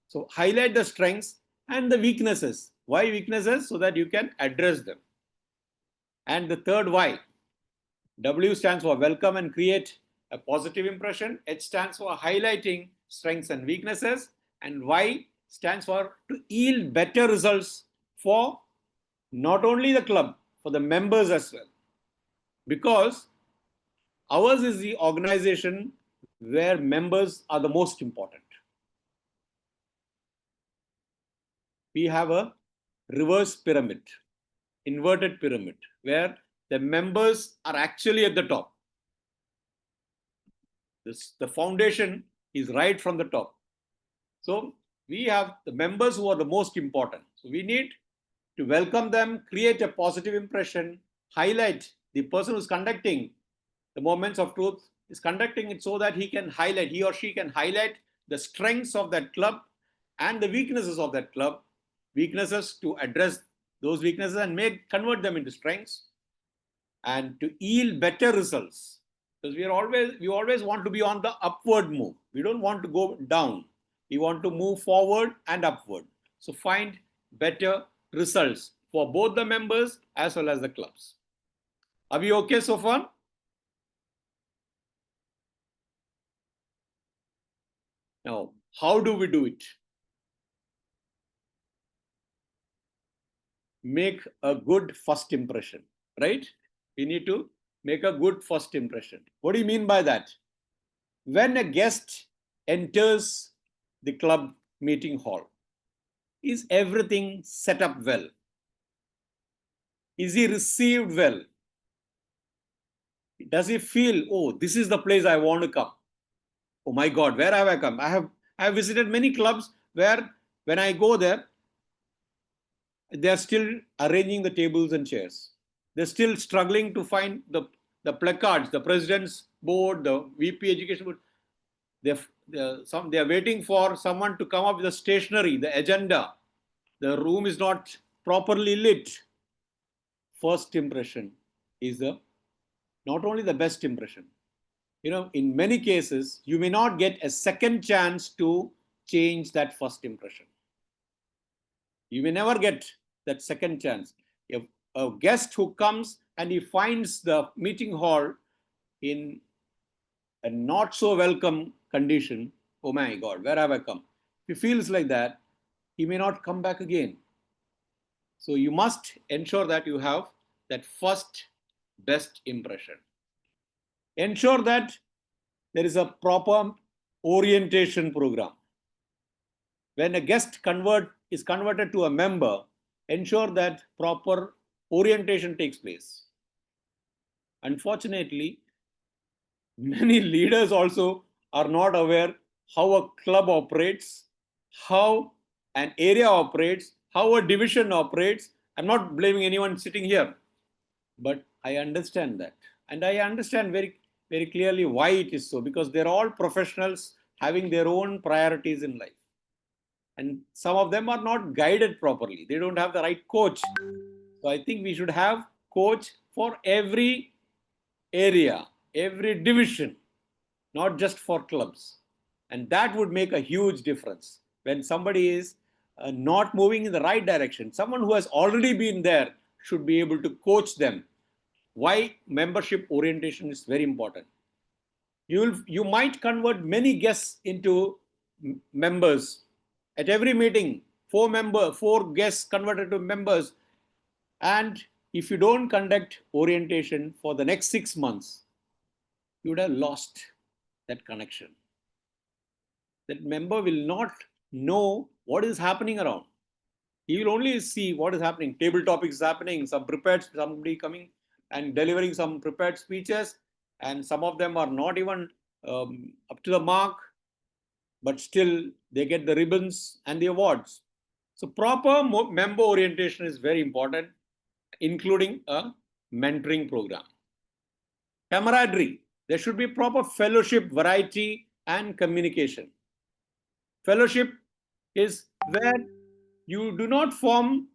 So highlight the strengths and the weaknesses. Why weaknesses? So that you can address them. And the third Y. W stands for welcome and create a positive impression. H stands for highlighting strengths and weaknesses. And Y stands for to yield better results for not only the club, for the members as well. Because ours is the organization where members are the most important. We have a reverse pyramid, inverted pyramid, where the members are actually at the top. The foundation is right from the top. So we have the members who are the most important. So we need to welcome them, create a positive impression, highlight the person who's conducting the moments of truth is conducting it so that he or she can highlight the strengths of that club and the weaknesses of that club, weaknesses to address those weaknesses and convert them into strengths, and to yield better results. Because we always want to be on the upward move. We don't want to go down. We want to move forward and upward. So find better results for both the members as well as the clubs. Are we okay so far? Now, how do we do it? Make a good first impression, right? We need to make a good first impression. What do you mean by that? When a guest enters the club meeting hall, is everything set up well? Is he received well? Does he feel, oh, this is the place I want to come? Oh my God, where have I come? I have visited many clubs where when I go there, they are still arranging the tables and chairs. They're still struggling to find the placards, the president's board, the VP education board. They are waiting for someone to come up with the stationery, the agenda. The room is not properly lit. First impression is not only the best impression. You know, in many cases, you may not get a second chance to change that first impression. You may never get that second chance. If a guest who comes and he finds the meeting hall in a not so welcome condition, oh my God, where have I come? If he feels like that, he may not come back again. So you must ensure that you have that first best impression. Ensure that there is a proper orientation program. When a guest is converted to a member, ensure that proper orientation takes place. Unfortunately, many leaders also are not aware how a club operates, how an area operates, how a division operates. I'm not blaming anyone sitting here, but I understand that. And I understand very, very clearly why it is so, because they're all professionals having their own priorities in life. And some of them are not guided properly. They don't have the right coach. So I think we should have coach for every area, every division, not just for clubs. And that would make a huge difference. When somebody is not moving in the right direction, someone who has already been there should be able to coach them. Why membership orientation is very important. You might convert many guests into members. At every meeting, 4 guests converted to members. And if you don't conduct orientation for the next 6 months, you would have lost that connection. That member will not know what is happening around. He will only see what is happening. Table topics happening, somebody coming and delivering some prepared speeches, and some of them are not even up to the mark, but still they get the ribbons and the awards. So proper member orientation is very important, including a mentoring program. Camaraderie. There should be proper fellowship, variety, and communication. Fellowship is where you do not form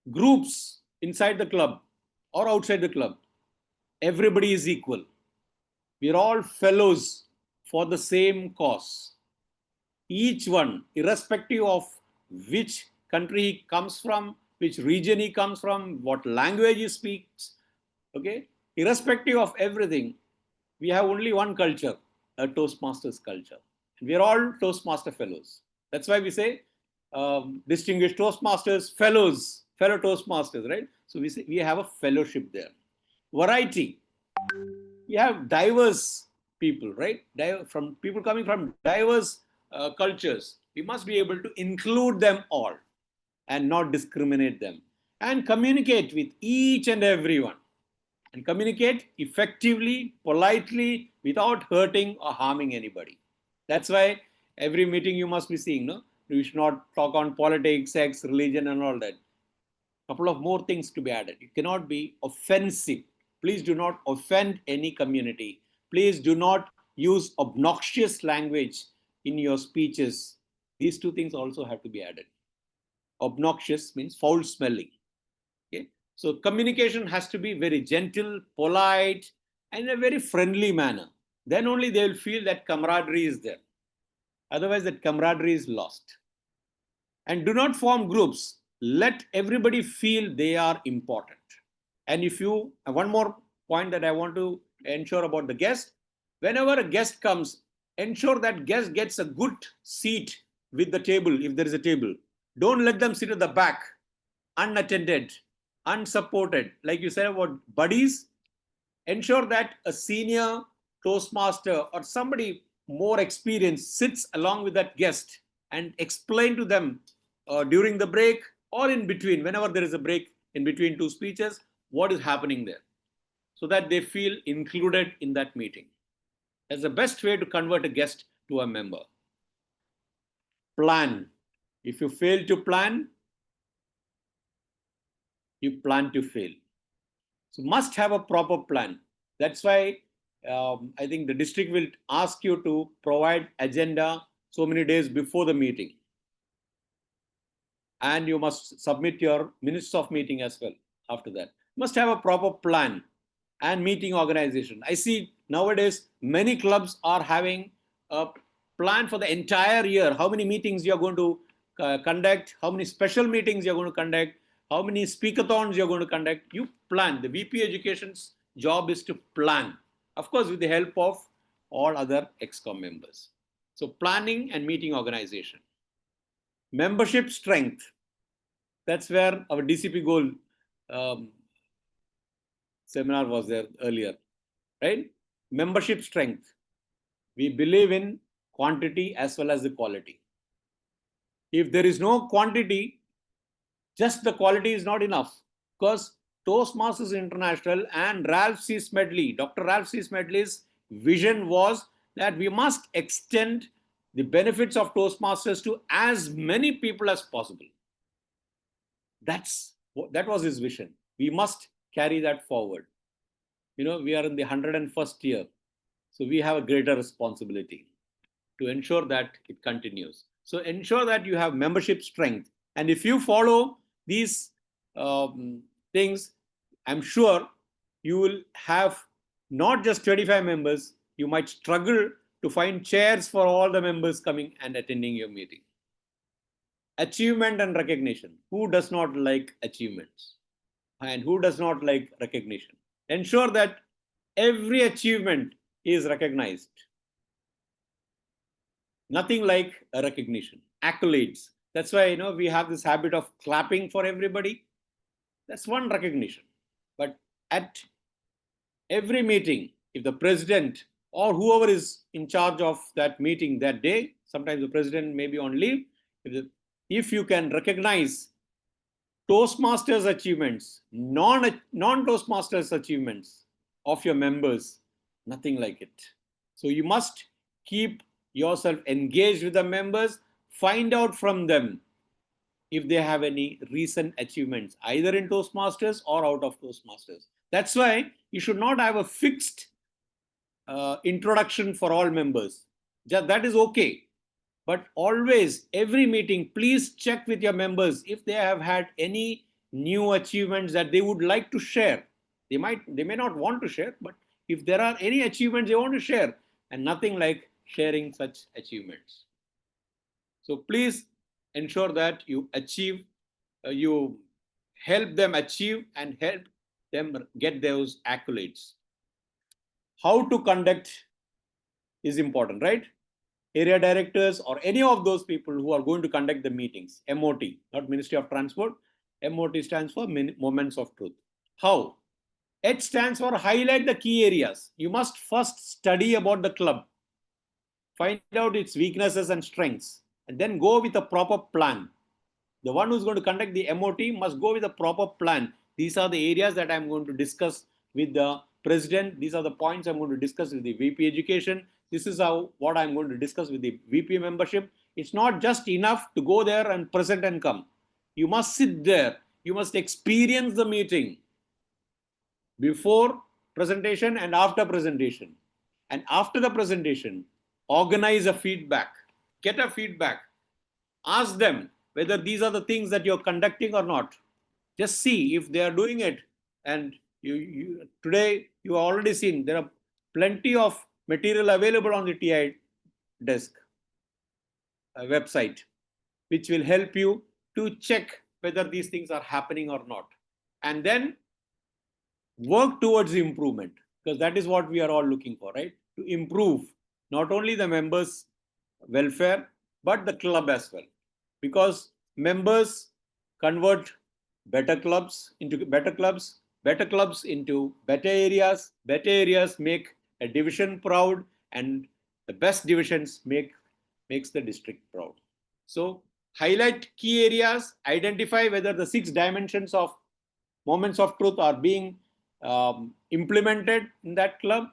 groups inside the club or outside the club. Everybody is equal. We are all fellows for the same cause. Each one, irrespective of which country he comes from, which region he comes from, what language he speaks, Okay, irrespective of everything, we have only one culture, a Toastmasters culture. And we are all Toastmaster fellows. That's why we say distinguished Toastmasters, fellows, fellow Toastmasters, right? So we say we have a fellowship there. Variety. We have diverse people, right? From people coming from diverse cultures. We must be able to include them all and not discriminate them, and communicate with each and everyone, and communicate effectively, politely, without hurting or harming anybody. That's why every meeting you must be seeing, no? You should not talk on politics, sex, religion, and all that. Couple of more things to be added. You cannot be offensive. Please do not offend any community. Please do not use obnoxious language in your speeches. These two things also have to be added. Obnoxious means foul smelling. Okay? So communication has to be very gentle, polite, and in a very friendly manner. Then only they will feel that camaraderie is there. Otherwise, that camaraderie is lost. And do not form groups. Let everybody feel they are important. And if you, one more point that I want to ensure about the guest, whenever a guest comes, ensure that guest gets a good seat with the table, if there is a table. Don't let them sit at the back, unattended, unsupported. Like you said about buddies, ensure that a senior Toastmaster or somebody more experienced sits along with that guest and explain to them during the break or in between, whenever there is a break in between two speeches, what is happening there, so that they feel included in that meeting. That's the best way to convert a guest to a member. Plan. If you fail to plan, you plan to fail. So must have a proper plan. That's why I think the district will ask you to provide agenda so many days before the meeting. And you must submit your minutes of meeting as well after that. Must have a proper plan and meeting organization. I see nowadays many clubs are having a plan for the entire year. How many meetings you're going to conduct, how many special meetings you're going to conduct, how many speakathons you're going to conduct. You plan. The VP Education's job is to plan, of course, with the help of all other ExCom members. So planning and meeting organization. Membership strength. That's where our DCP goal seminar was there earlier, right? Membership strength. We believe in quantity as well as the quality. If there is no quantity, just the quality is not enough, because Toastmasters International and Ralph C. Smedley, Dr. Ralph C. Smedley's vision was that we must extend the benefits of Toastmasters to as many people as possible. That was his vision. We must carry that forward. You know, we are in the 101st year, so we have a greater responsibility to ensure that it continues. So ensure that you have membership strength. And if you follow these things, I'm sure you will have not just 25 members, you might struggle to find chairs for all the members coming and attending your meeting. Achievement and recognition. Who does not like achievements? And who does not like recognition? Ensure that every achievement is recognized. Nothing like a recognition. Accolades. That's why, you know, we have this habit of clapping for everybody. That's one recognition. But at every meeting, if the president or whoever is in charge of that meeting that day, sometimes the president may be on leave, if you can recognize Toastmasters achievements, non-Toastmasters achievements of your members, nothing like it. So you must keep yourself engaged with the members, find out from them if they have any recent achievements, either in Toastmasters or out of Toastmasters. That's why you should not have a fixed introduction for all members. That is okay. But always, every meeting, please check with your members if they have had any new achievements that they would like to share. They may not want to share, but if there are any achievements they want to share, and nothing like sharing such achievements. So please ensure that you achieve, you help them achieve and help them get those accolades. How to conduct is important, right? Area directors or any of those people who are going to conduct the meetings, MOT, not Ministry of Transport, MOT stands for Moments of Truth. How? H stands for highlight the key areas. You must first study about the club, find out its weaknesses and strengths, and then go with a proper plan. The one who's going to conduct the MOT must go with a proper plan. These are the areas that I'm going to discuss with the president. These are the points I'm going to discuss with the VP education. This is what I'm going to discuss with the VP membership. It's not just enough to go there and present and come. You must sit there. You must experience the meeting before presentation and after presentation. And after the presentation, organize a feedback. Get a feedback. Ask them whether these are the things that you're conducting or not. Just see if they are doing it. And today you have already seen there are plenty of material available on the TI desk website, which will help you to check whether these things are happening or not. And then work towards improvement, because that is what we are all looking for, right? To improve not only the members' welfare, but the club as well. Because members convert better clubs into better clubs into better areas make a division proud, and the best divisions makes the district proud. So highlight key areas, identify whether the 6 dimensions of Moments of Truth are being implemented in that club,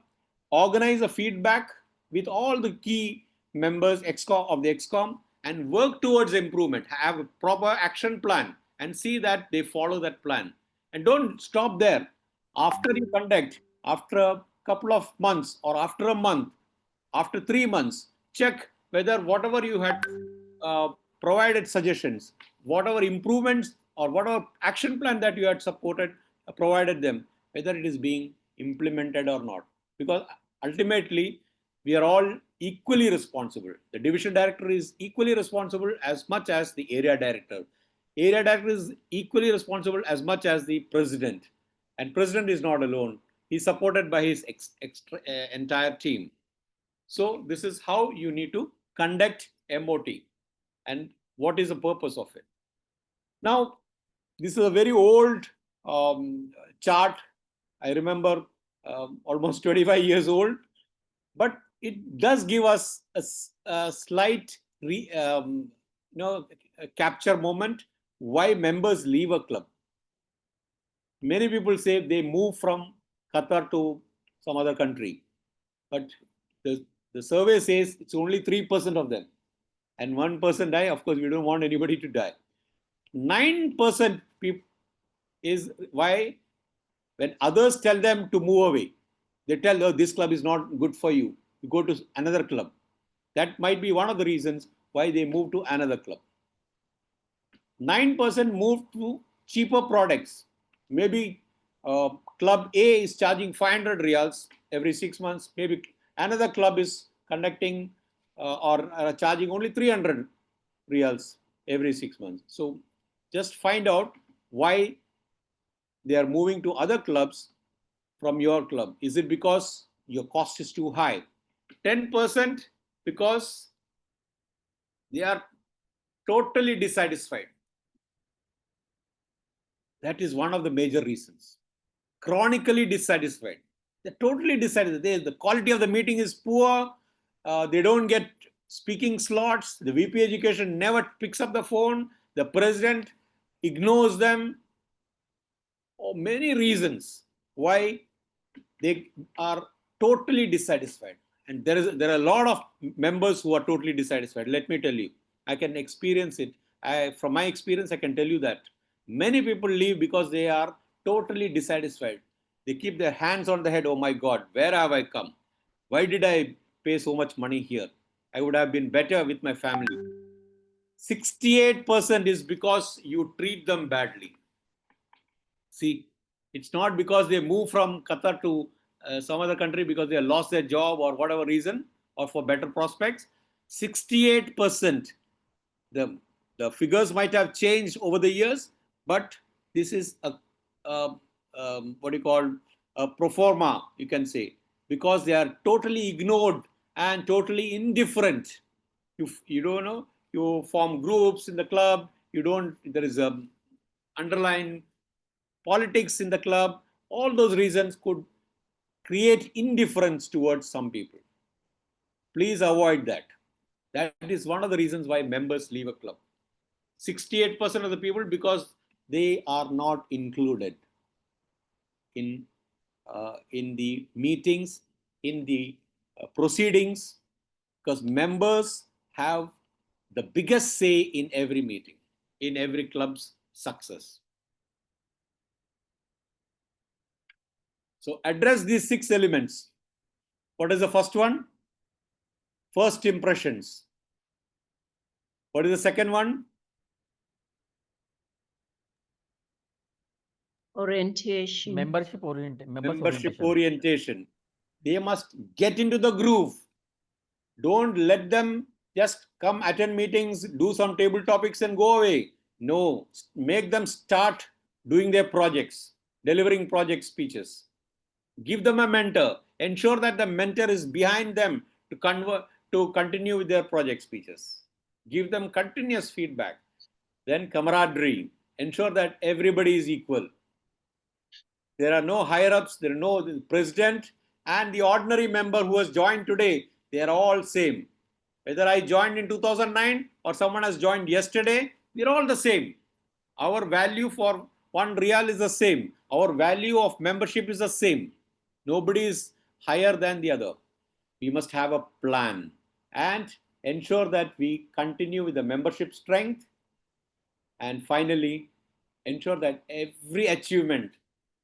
organize a feedback with all the key members of the ExCom, and work towards improvement. Have a proper action plan and see that they follow that plan. And don't stop there. After you conduct, after a couple of months or after a month, after 3 months, check whether whatever you had provided suggestions, whatever improvements or whatever action plan that you had provided them, whether it is being implemented or not. Because ultimately, we are all equally responsible. The division director is equally responsible as much as the area director. Area director is equally responsible as much as the president. And president is not alone. He's supported by his entire team. So this is how you need to conduct MOT and what is the purpose of it. Now, this is a very old chart. I remember almost 25 years old, but it does give us a slight capture moment why members leave a club. Many people say they move from Qatar to some other country, but the survey says it's only 3% of them, and 1% die. Of course, we don't want anybody to die. 9% people is why when others tell them to move away, they tell, oh, this club is not good for you. You go to another club. That might be one of the reasons why they move to another club. 9% move to cheaper products. Maybe club A is charging 500 riyals every 6 months. Maybe another club is conducting or charging only 300 riyals every 6 months. So just find out why they are moving to other clubs from your club. Is it because your cost is too high? 10% because they are totally dissatisfied. That is one of the major reasons. Chronically dissatisfied. They're totally dissatisfied. The quality of the meeting is poor. They don't get speaking slots. The VP education never picks up the phone. The president ignores them. Oh, many reasons why they are totally dissatisfied. And there are a lot of members who are totally dissatisfied. Let me tell you, I can experience it. From my experience, I can tell you that many people leave because they are totally dissatisfied. They keep their hands on the head. Oh my God, where have I come? Why did I pay so much money here? I would have been better with my family. 68% is because you treat them badly. See, it's not because they move from Qatar to some other country because they lost their job or whatever reason or for better prospects. 68%. The figures might have changed over the years, but this is a what do you call, pro forma, you can say, because they are totally ignored and totally indifferent. You don't know, you form groups in the club, there is a underlying politics in the club. All those reasons could create indifference towards some people. Please avoid that. That is one of the reasons why members leave a club. 68% of the people, because they are not included in the meetings, in the proceedings, because members have the biggest say in every meeting, in every club's success. So address these 6 elements. What is the first one? First impressions. What is the second one? Orientation. Membership orientation. They must get into the groove. Don't let them just come attend meetings, do some table topics and go away. No, make them start doing their projects, delivering project speeches. Give them a mentor. Ensure that the mentor is behind them to continue with their project speeches. Give them continuous feedback. Then camaraderie. Ensure that everybody is equal. There are no higher-ups, there are no president and the ordinary member who has joined today. They are all same. Whether I joined in 2009 or someone has joined yesterday, we are all the same. Our value for 1 real is the same. Our value of membership is the same. Nobody is higher than the other. We must have a plan and ensure that we continue with the membership strength. And finally, ensure that every achievement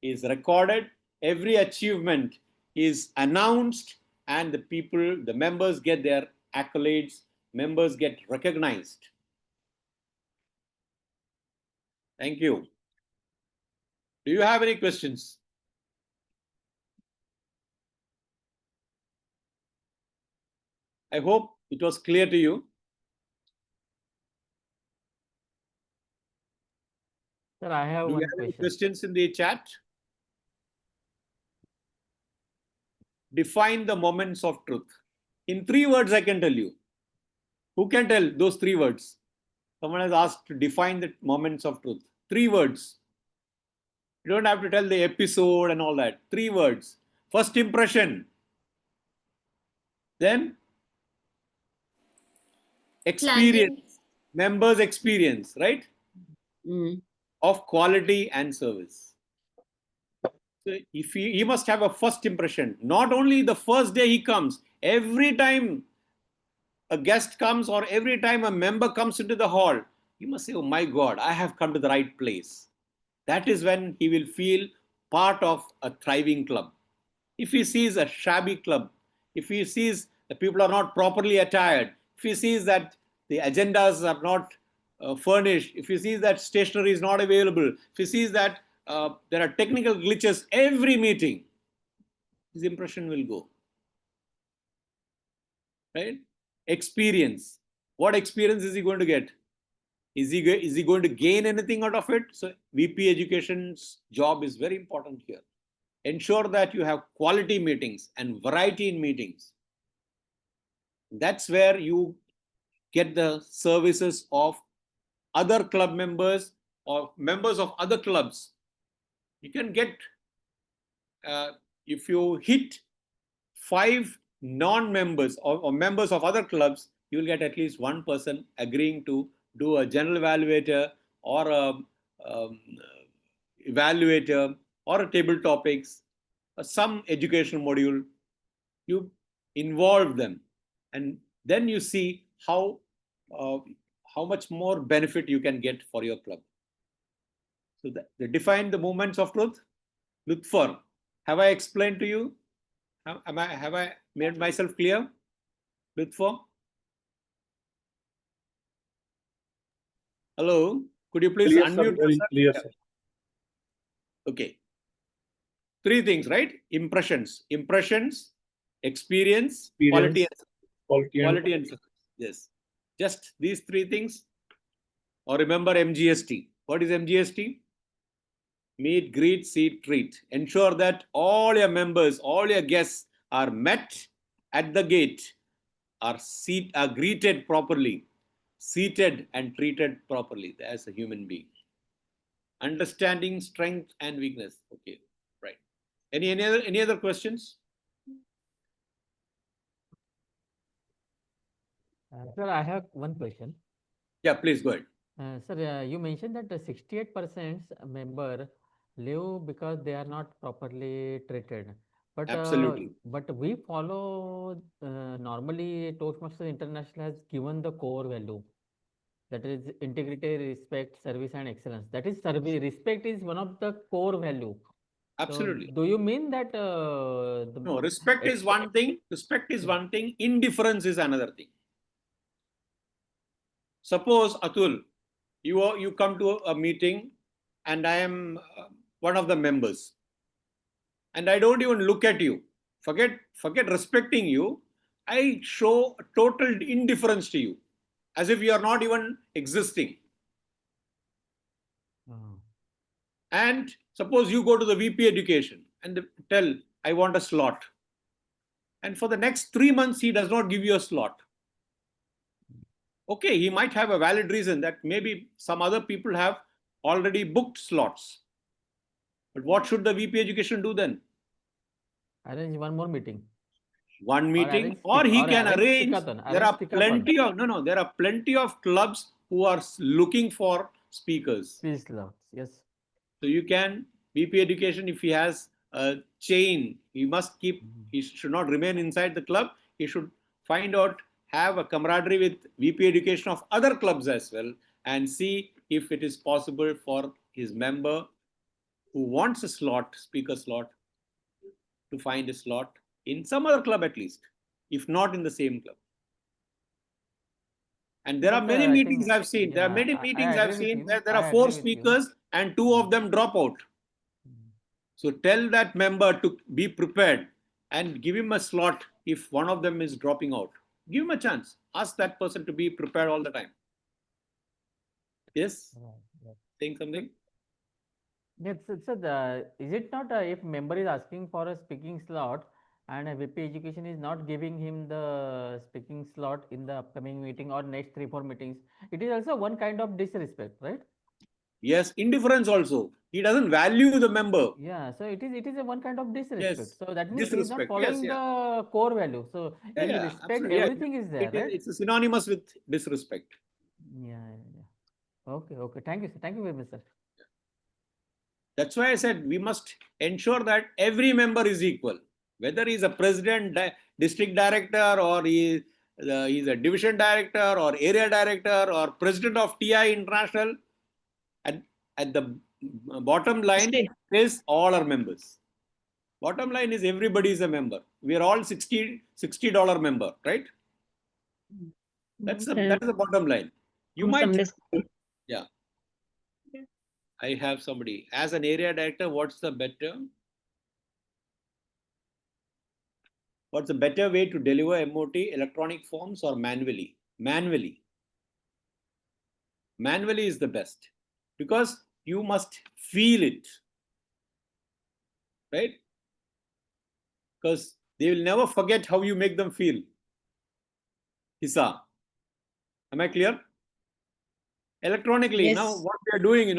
is recorded, every achievement is announced, and the members get their accolades, members get recognized. Thank you. Do you have any questions? I hope it was clear to you. Sir, I have Do you one have any question. questions in the chat? Define the moments of truth. In 3 words, I can tell you. Who can tell those 3 words? Someone has asked to define the moments of truth. 3 words. You don't have to tell the episode and all that. 3 words. First impression. Then experience. Planning. Members' experience, right? Of quality and service. So if he must have a first impression, not only the first day he comes, every time a guest comes or every time a member comes into the hall, he must say, oh my God, I have come to the right place. That is when he will feel part of a thriving club. If he sees a shabby club, if he sees that people are not properly attired, if he sees that the agendas are not furnished, if he sees that stationery is not available, if he sees that there are technical glitches every meeting, his impression will go. Right? Experience. What experience is he going to get? Is he going to gain anything out of it? So VP Education's job is very important here. Ensure that you have quality meetings and variety in meetings. That's where you get the services of other club members or members of other clubs. You can get, if you hit 5 non-members or members of other clubs, you will get at least 1 person agreeing to do a general evaluator or a evaluator or a table topics or some educational module. You involve them and then you see how much more benefit you can get for your club. So they define the moments of truth. Look for. Have I explained to you? Have I made myself clear? Look for. Hello, could you please Clear, sir. unmute Very yourself? clear, sir. Okay. 3 things, right? Impressions, experience, quality and service. Yes. Just these 3 things. Or remember MGST. What is MGST? Meet, greet, seat, treat. Ensure that all your members, all your guests are met at the gate, are greeted properly, seated and treated properly as a human being. Understanding strength and weakness. Okay, right. Any other questions? Sir, I have one question. Yeah, please go ahead. Sir, you mentioned that 68% member leave because they are not properly treated. Absolutely. But we follow normally Toastmasters International has given the core value, that is integrity, respect, service, and excellence. That is service. Respect is one of the core value. Absolutely. So do you mean that no, respect is one thing. Respect is one thing. Indifference is another thing. Suppose, Atul, you come to a meeting and I am one of the members and I don't even look at you. Forget respecting you. I show total indifference to you as if you are not even existing. And suppose you go to the VP education and tell, I want a slot. And for the next 3 months, he does not give you a slot. Okay, he might have a valid reason that maybe some other people have already booked slots. But what should the VP education do then? Arrange one more meeting. One meeting, or he can arrange. There are plenty of clubs who are looking for speakers. Yes. So you can, VP education, if he has a chain, he should not remain inside the club. He should find out, have a camaraderie with VP education of other clubs as well, and see if it is possible for his member who wants a slot, speaker slot, to find a slot in some other club at least, if not in the same club. And there are many meetings I've seen. There are many meetings I've seen where there are 4 speakers and 2 of them drop out. So tell that member to be prepared and give him a slot if one of them is dropping out. Give him a chance. Ask that person to be prepared all the time. Yes? Saying something? Yes, so is it not if member is asking for a speaking slot and a VP education is not giving him the speaking slot in the upcoming meeting or next 3-4 meetings, it is also one kind of disrespect, right? Yes, indifference also. He doesn't value the member. Yeah, so it is a one kind of disrespect. Yes, So that means he is not disrespect. following the core value. So in respect, absolutely. everything is there, right? It's synonymous with disrespect. Yeah. Okay. Thank you, sir. Thank you very much, sir. That's why I said we must ensure that every member is equal. Whether he's a president, district director, or he's a division director, or area director, or president of TI International, at the bottom line is all are members. Bottom line is everybody is a member. We are all $60 member, right? That is the bottom line. You might, yeah. I have somebody as an area director. What's the better way to deliver MOT, electronic forms or manually? Manually is the best, because you must feel it, right? Because they will never forget how you make them feel. Hisa, am I clear? Electronically, yes. Now what we are doing,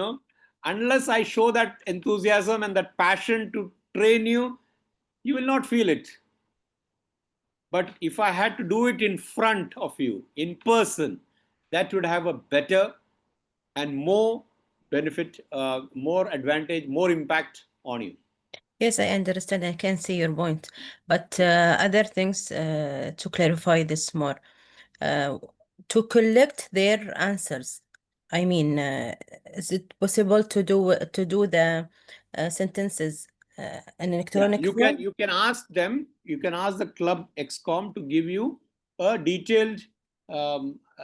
unless I show that enthusiasm and that passion to train you, you will not feel it. But if I had to do it in front of you, in person, that would have a better and more benefit, more advantage, more impact on you. Yes, I understand. I can see your point. But other things to clarify this more, to collect their answers. I mean, is it possible to do the sentences in electronic form? You can ask them. You can ask the club excom to give you a detailed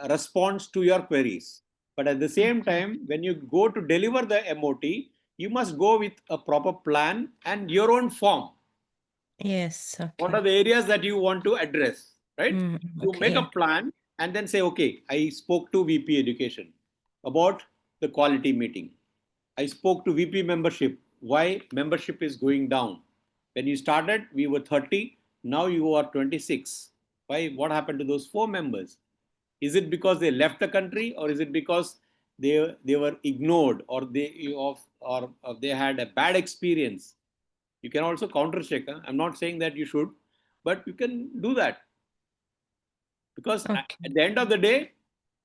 response to your queries. But at the same time, when you go to deliver the MOT, you must go with a proper plan and your own form. Yes. Okay. What are the areas that you want to address, right? You make a plan and then say, okay, I spoke to VP education about the quality meeting. I spoke to VP membership why membership is going down. When you started, we were 30. Now you are 26. Why? What happened to those 4 members? Is it because they left the country, or is it because they were ignored, or they had a bad experience? You can also counter check. I'm not saying that you should, but you can do that. Because at the end of the day,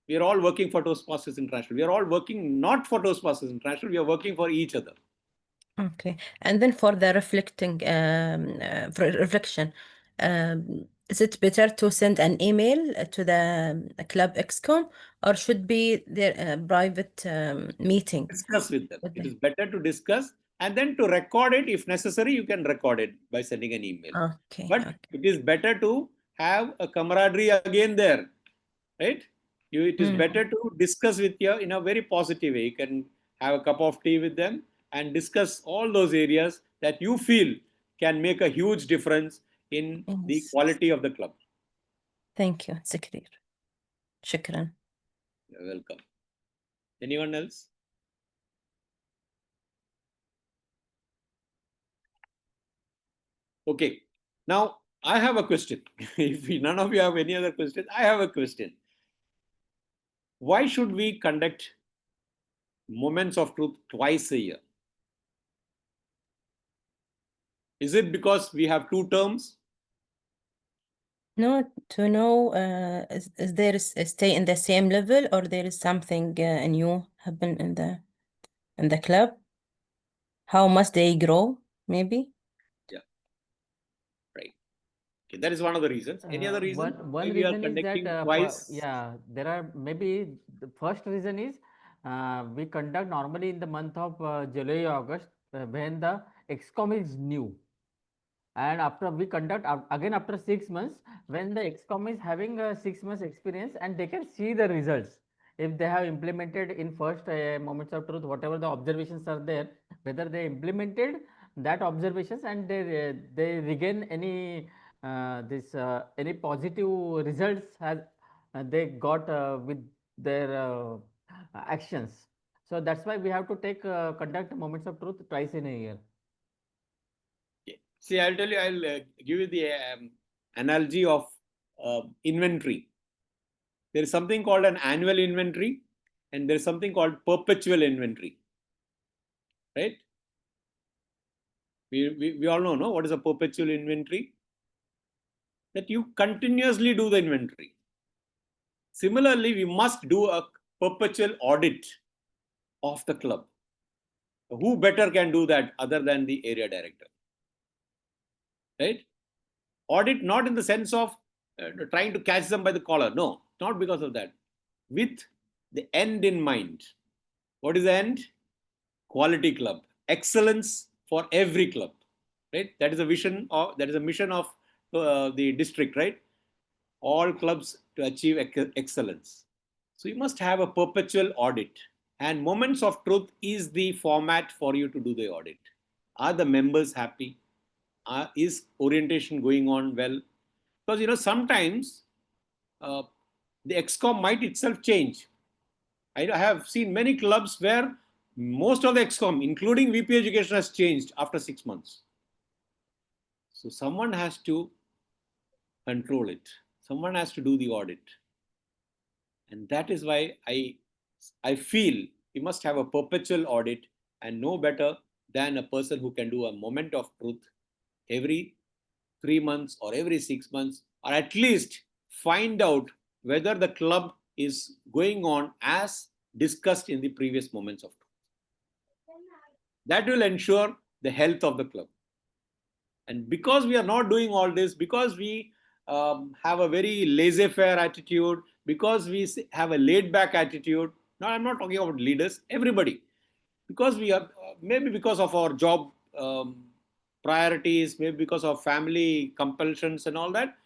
we are all working for Toastmasters International. We are all working not for Toastmasters International. We are working for each other. Okay. And then for the for reflection, is it better to send an email to the club excom, or should be there a private meeting? Discuss with them. with It is them? better to discuss, and then to record it. If necessary, you can record it by sending an email. Okay. But Okay. it is better to have a camaraderie again there, right? It is better to discuss with you in a very positive way. You can have a cup of tea with them and discuss all those areas that you feel can make a huge difference in the Yes. quality of the club. Thank you. It's clear. Shukran. You're welcome. Anyone else? Okay. Now, I have a question. If none of you have any other question, I have a question. Why should we conduct moments of truth twice a year? Is it because we have 2 terms? No, to know is there stay in the same level, or there is something new happen in the club? How much they grow, maybe? Yeah. Right. Okay, that is one of the reasons. Any other reason why One we are reason is that conducting twice? there are maybe the first reason is we conduct normally in the month of July, August, when the excom is new, and after we conduct again after 6 months, when the excom is having a 6 months experience, and they can see the results if they have implemented in first moments of truth whatever the observations are there, whether they implemented that observations and they regain any any positive results has they got with their actions. So that's why we have to take conduct moments of truth twice in a year. See, I'll tell you, I'll give you the analogy of inventory. There is something called an annual inventory, and there is something called perpetual inventory. Right? We all know, no? What is a perpetual inventory? That you continuously do the inventory. Similarly, we must do a perpetual audit of the club. Who better can do that other than the area director? Right? Audit not in the sense of trying to catch them by the collar. No, not because of that. With the end in mind. What is the end? Quality club. Excellence for every club. Right? That is a vision, or that is a mission of the district, right? All clubs to achieve excellence. So you must have a perpetual audit. And moments of truth is the format for you to do the audit. Are the members happy? Is orientation going on well? Because sometimes the excom might itself change. I have seen many clubs where most of the excom, including VP education, has changed after 6 months. So someone has to control it. Someone has to do the audit. And that is why I feel we must have a perpetual audit, and no better than a person who can do a moment of truth every 3 months or every 6 months, or at least find out whether the club is going on as discussed in the previous moments of truth. That will ensure the health of the club. And because we are not doing all this, because we have a very laissez-faire attitude, because we have a laid-back attitude, now I'm not talking about leaders, everybody, because we are, maybe because of our job priorities, maybe because of family compulsions and all that,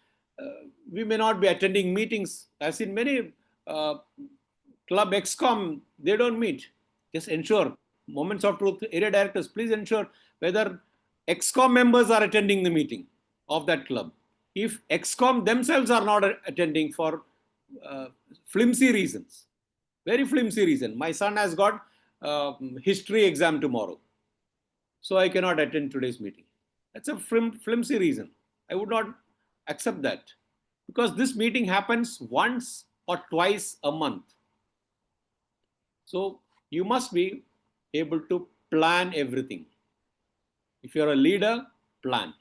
we may not be attending meetings. I've seen many club excom, they don't meet. Just ensure, moments of truth, area directors, please ensure whether excom members are attending the meeting of that club. If excom themselves are not attending for flimsy reasons, very flimsy reason. My son has got history exam tomorrow. so I cannot attend today's meeting. That's a flimsy reason. I would not accept that, because this meeting happens once or twice a month. So you must be able to plan everything. If you're a leader, plan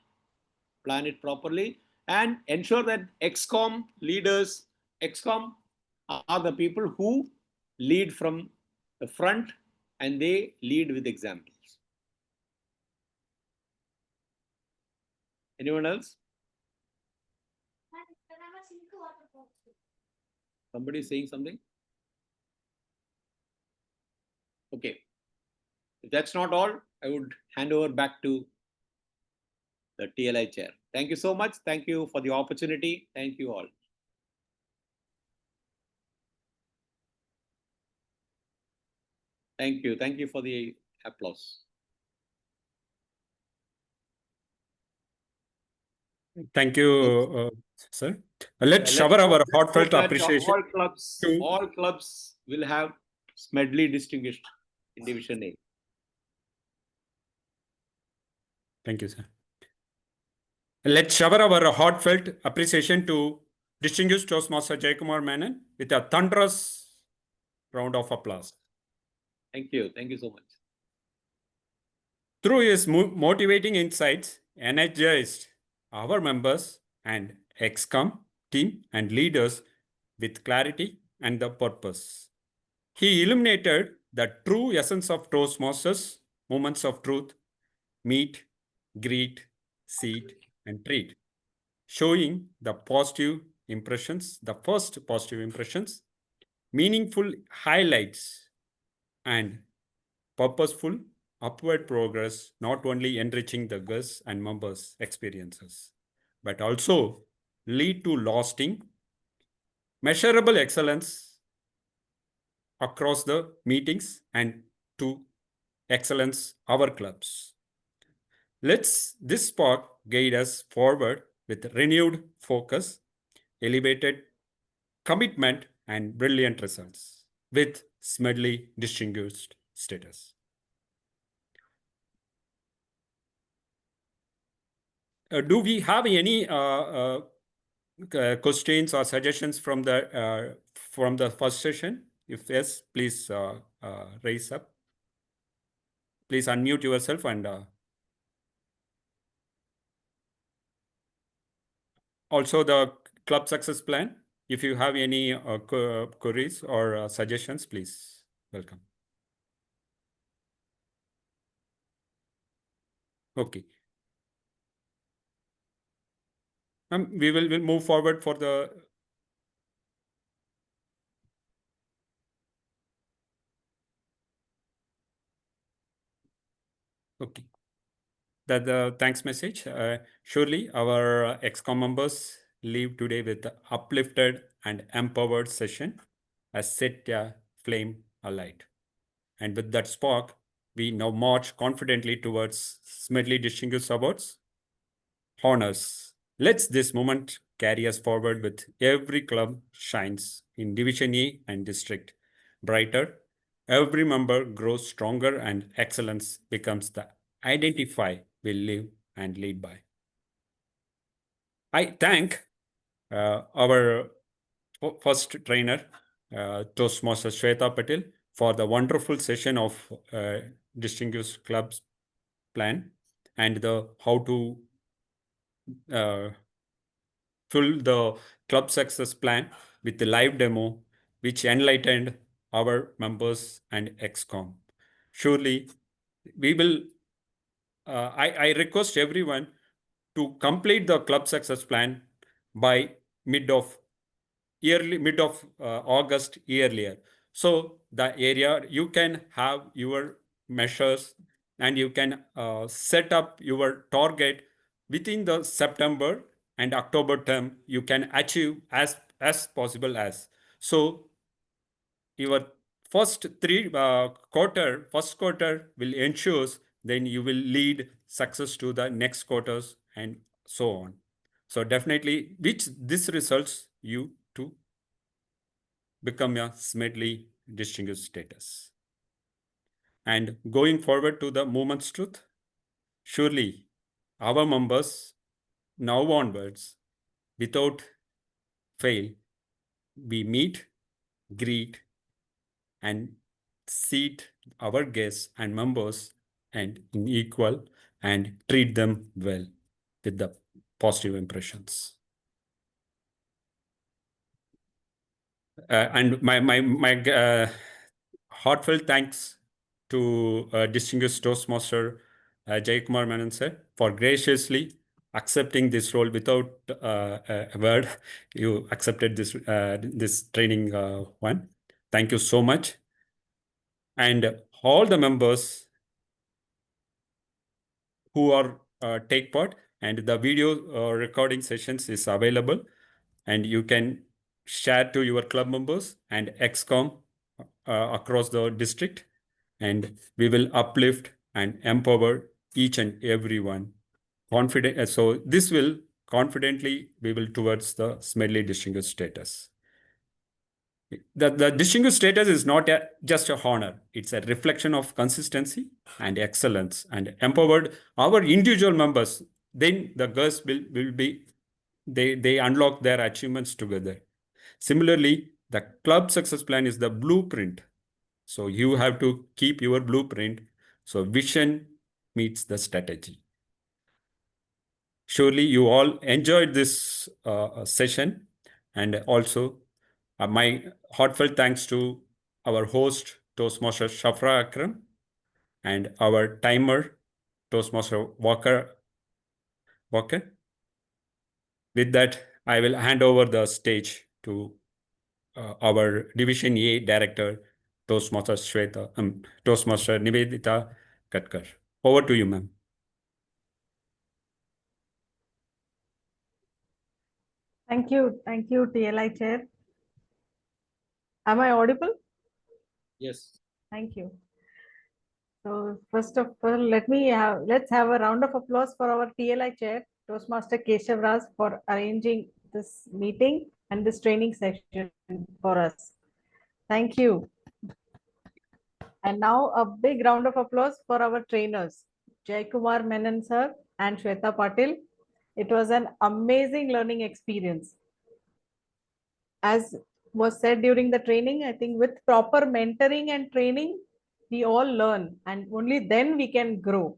it properly, and ensure that ExCom leaders, ExCom are the people who lead from the front, and they lead with examples. Anyone else? Somebody is saying something? Okay. If that's not all, I would hand over back to the TLI chair. Thank you so much. Thank you for the opportunity. Thank you all. Thank you. Thank you for the applause. Thank you, sir. Let's shower our heartfelt appreciation. All clubs will have Smedley distinguished in Division A. Thank you, sir. Let's shower our heartfelt appreciation to distinguished Toastmaster Jayakumar Menon with a thunderous round of applause. Thank you. Thank you so much. Through his motivating insights, energized our members and ExCom team and leaders with clarity and the purpose. He illuminated the true essence of Toastmasters, moments of truth, meet, greet, seat, and treat, showing the positive impressions, the first positive impressions, meaningful highlights, and purposeful upward progress, not only enriching the guests and members' experiences, but also lead to lasting, measurable excellence across the meetings and to excellence our clubs. Let's this spark guide us forward with renewed focus, elevated commitment, and brilliant results with Smedley distinguished status. Do we have any questions or suggestions from the first session? If yes, please raise up. Please unmute yourself and also the club success plan. If you have any queries or suggestions, please welcome. Okay. We'll move forward for the okay. The thanks message. Surely our ExCom members leave today with uplifted and empowered session as set a flame alight. And with that spark, we now march confidently towards Smedley Distinguished Awards honors. Let's this moment carry us forward with every club shines in Division A and District brighter. Every member grows stronger and excellence becomes the identify we live and lead by. I thank our first trainer, Toastmaster Shweta Patil, for the wonderful session of Distinguished Clubs plan and the how to fill the club success plan with the live demo, which enlightened our members and ExCom. Surely, we will. I request everyone to complete the club success plan by mid of August earlier. So the area you can have your measures and you can set up your target within the September and October term. You can achieve as possible as. So your first quarter will ensure then you will lead success to the next quarters and so on. So definitely, which this results you to become a Smedley distinguished status. And going forward to the movement's truth, Surely, our members, now onwards, without fail, we meet, greet, and seat our guests and members and in equal and treat them well with the positive impressions. And my heartfelt thanks to distinguished Toastmaster Jayakumar Menon sir for graciously accepting this role without a word. You accepted this training one. Thank you so much. And all the members who are take part, and the video recording sessions is available, and you can share to your club members and XCOM across the district, and we will uplift and empower each and everyone. So this will confidently we will towards the Smedley distinguished status. The distinguished status is not just a honor. It's a reflection of consistency and excellence, and empowered our individual members. Then the girls will be, they unlock their achievements together. Similarly, the club success plan is the blueprint. So you have to keep your blueprint. So vision meets the strategy. Surely you all enjoyed this session, and also my heartfelt thanks to our host, Toastmaster Shafra Akram, and our timer, Toastmaster Walker. With that, I will hand over the stage to our Division A Director, Toastmaster Shweta, Toastmaster Nivedita Katkar. Over to you, ma'am. Thank you, TLI Chair. Am I audible? Yes. Thank you. So first of all, let's have a round of applause for our TLI Chair, Toastmaster Keshav Raj, for arranging this meeting and this training session for us. Thank you. And now a big round of applause for our trainers, Jayakumar Menon sir and Shweta Patil. It was an amazing learning experience. As was said during the training, I think with proper mentoring and training, we all learn, and only then we can grow.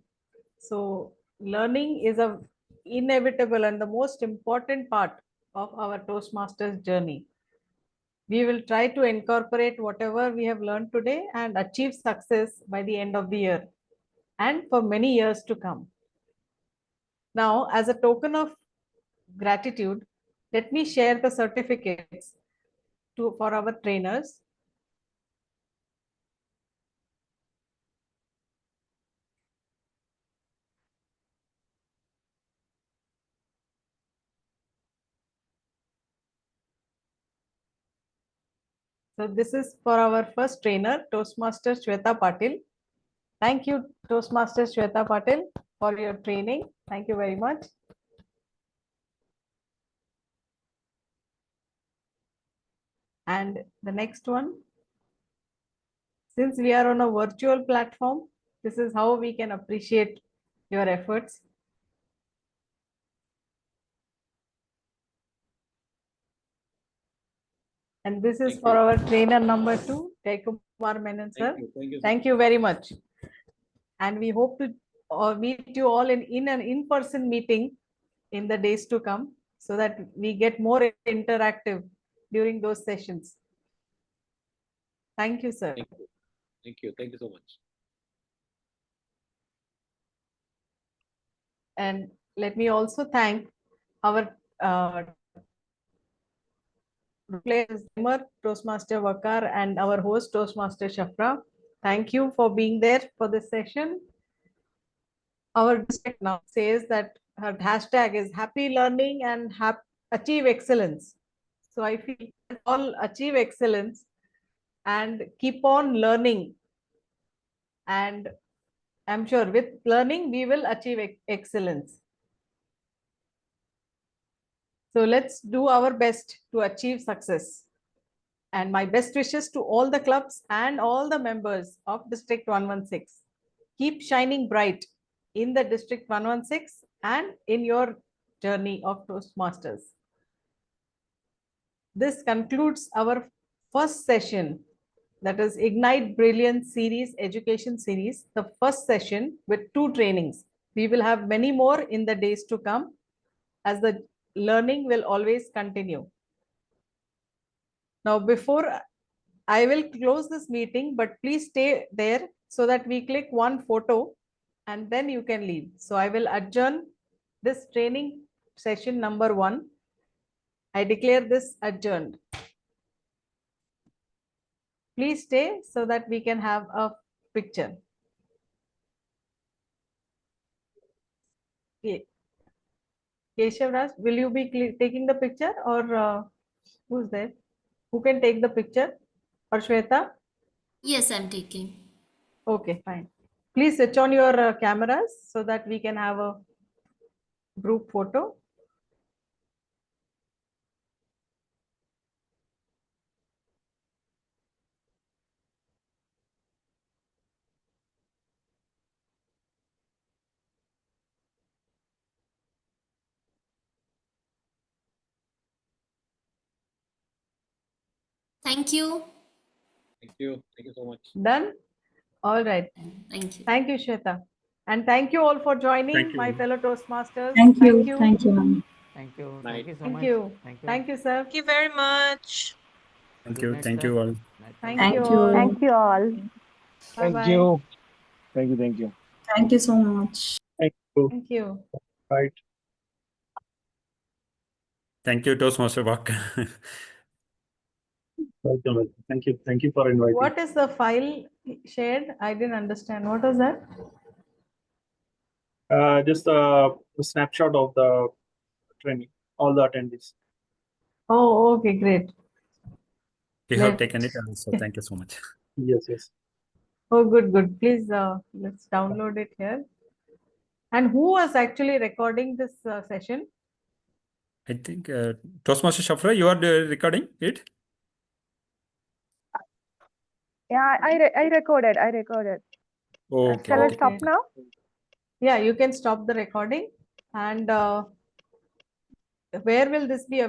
So learning is a inevitable and the most important part of our Toastmasters journey. We will try to incorporate whatever we have learned today and achieve success by the end of the year and for many years to come. Now, as a token of gratitude, let me share the certificates for our trainers. So this is for our first trainer, Toastmaster Shweta Patil. Thank you, Toastmaster Shweta Patil, for your training. Thank you very much. And the next one, since we are on a virtual platform, this is how we can appreciate your efforts. And this is for our trainer number 2, Jayakumar Menon sir. Thank you very much. And we hope to meet you all in an in-person meeting in the days to come, so that we get more interactive during those sessions. Thank you, sir. Thank you. Thank you so much. And let me also thank our players, Toastmaster Vakar, and our host, Toastmaster Shafra. Thank you for being there for this session. Our district now says that her hashtag is happy learning and achieve excellence. So I feel all achieve excellence and keep on learning. And I'm sure with learning, we will achieve excellence. So let's do our best to achieve success. And my best wishes to all the clubs and all the members of District 116. Keep shining bright in the District 116 and in your journey of Toastmasters. This concludes our first session, that is Ignite Brilliance series, education series, the first session with 2 trainings. We will have many more in the days to come, as the learning will always continue. Now, before I will close this meeting, but please stay there so that we click one photo and then you can leave. So I will adjourn this training session number 1. I declare this adjourned. Please stay so that we can have a picture. Okay. Keshav Raj, will you be taking the picture, or who's there? Who can take the picture? Or Shweta? Yes, I'm taking. Okay, fine. Please switch on your cameras so that we can have a group photo. Thank you. Thank you. Thank you so much. Done? All right. Thank you. Thank you, Shweta. And thank you all for joining, Thank you. my fellow Toastmasters. Thank you. Thank you, ma'am. Thank you. Night. Thank you so Thank much. you. Thank you. Thank you, sir. Thank you very much. Thank Good you. night, Thank sir. you all. Night, Thank Thank you you. all. Thank you all. Thank Bye-bye. you. Thank you. Thank you. Thank you so much. Thank you. Thank you. Right. Thank you, Toastmaster Bak. Welcome. Thank you. Thank you for inviting. What is the file shared? I didn't understand. What was that? Just a snapshot of the training, all the attendees. Oh, okay, great. You have Left. taken it also. Thank you so much. Yes, yes. Oh, good, good. Please, let's download it here. And who was actually recording this session? I think Toastmaster Shafra, you are recording it? Yeah, I recorded. Okay, Shall I okay. stop Okay. now? Yeah, you can stop the recording. And where will this be available?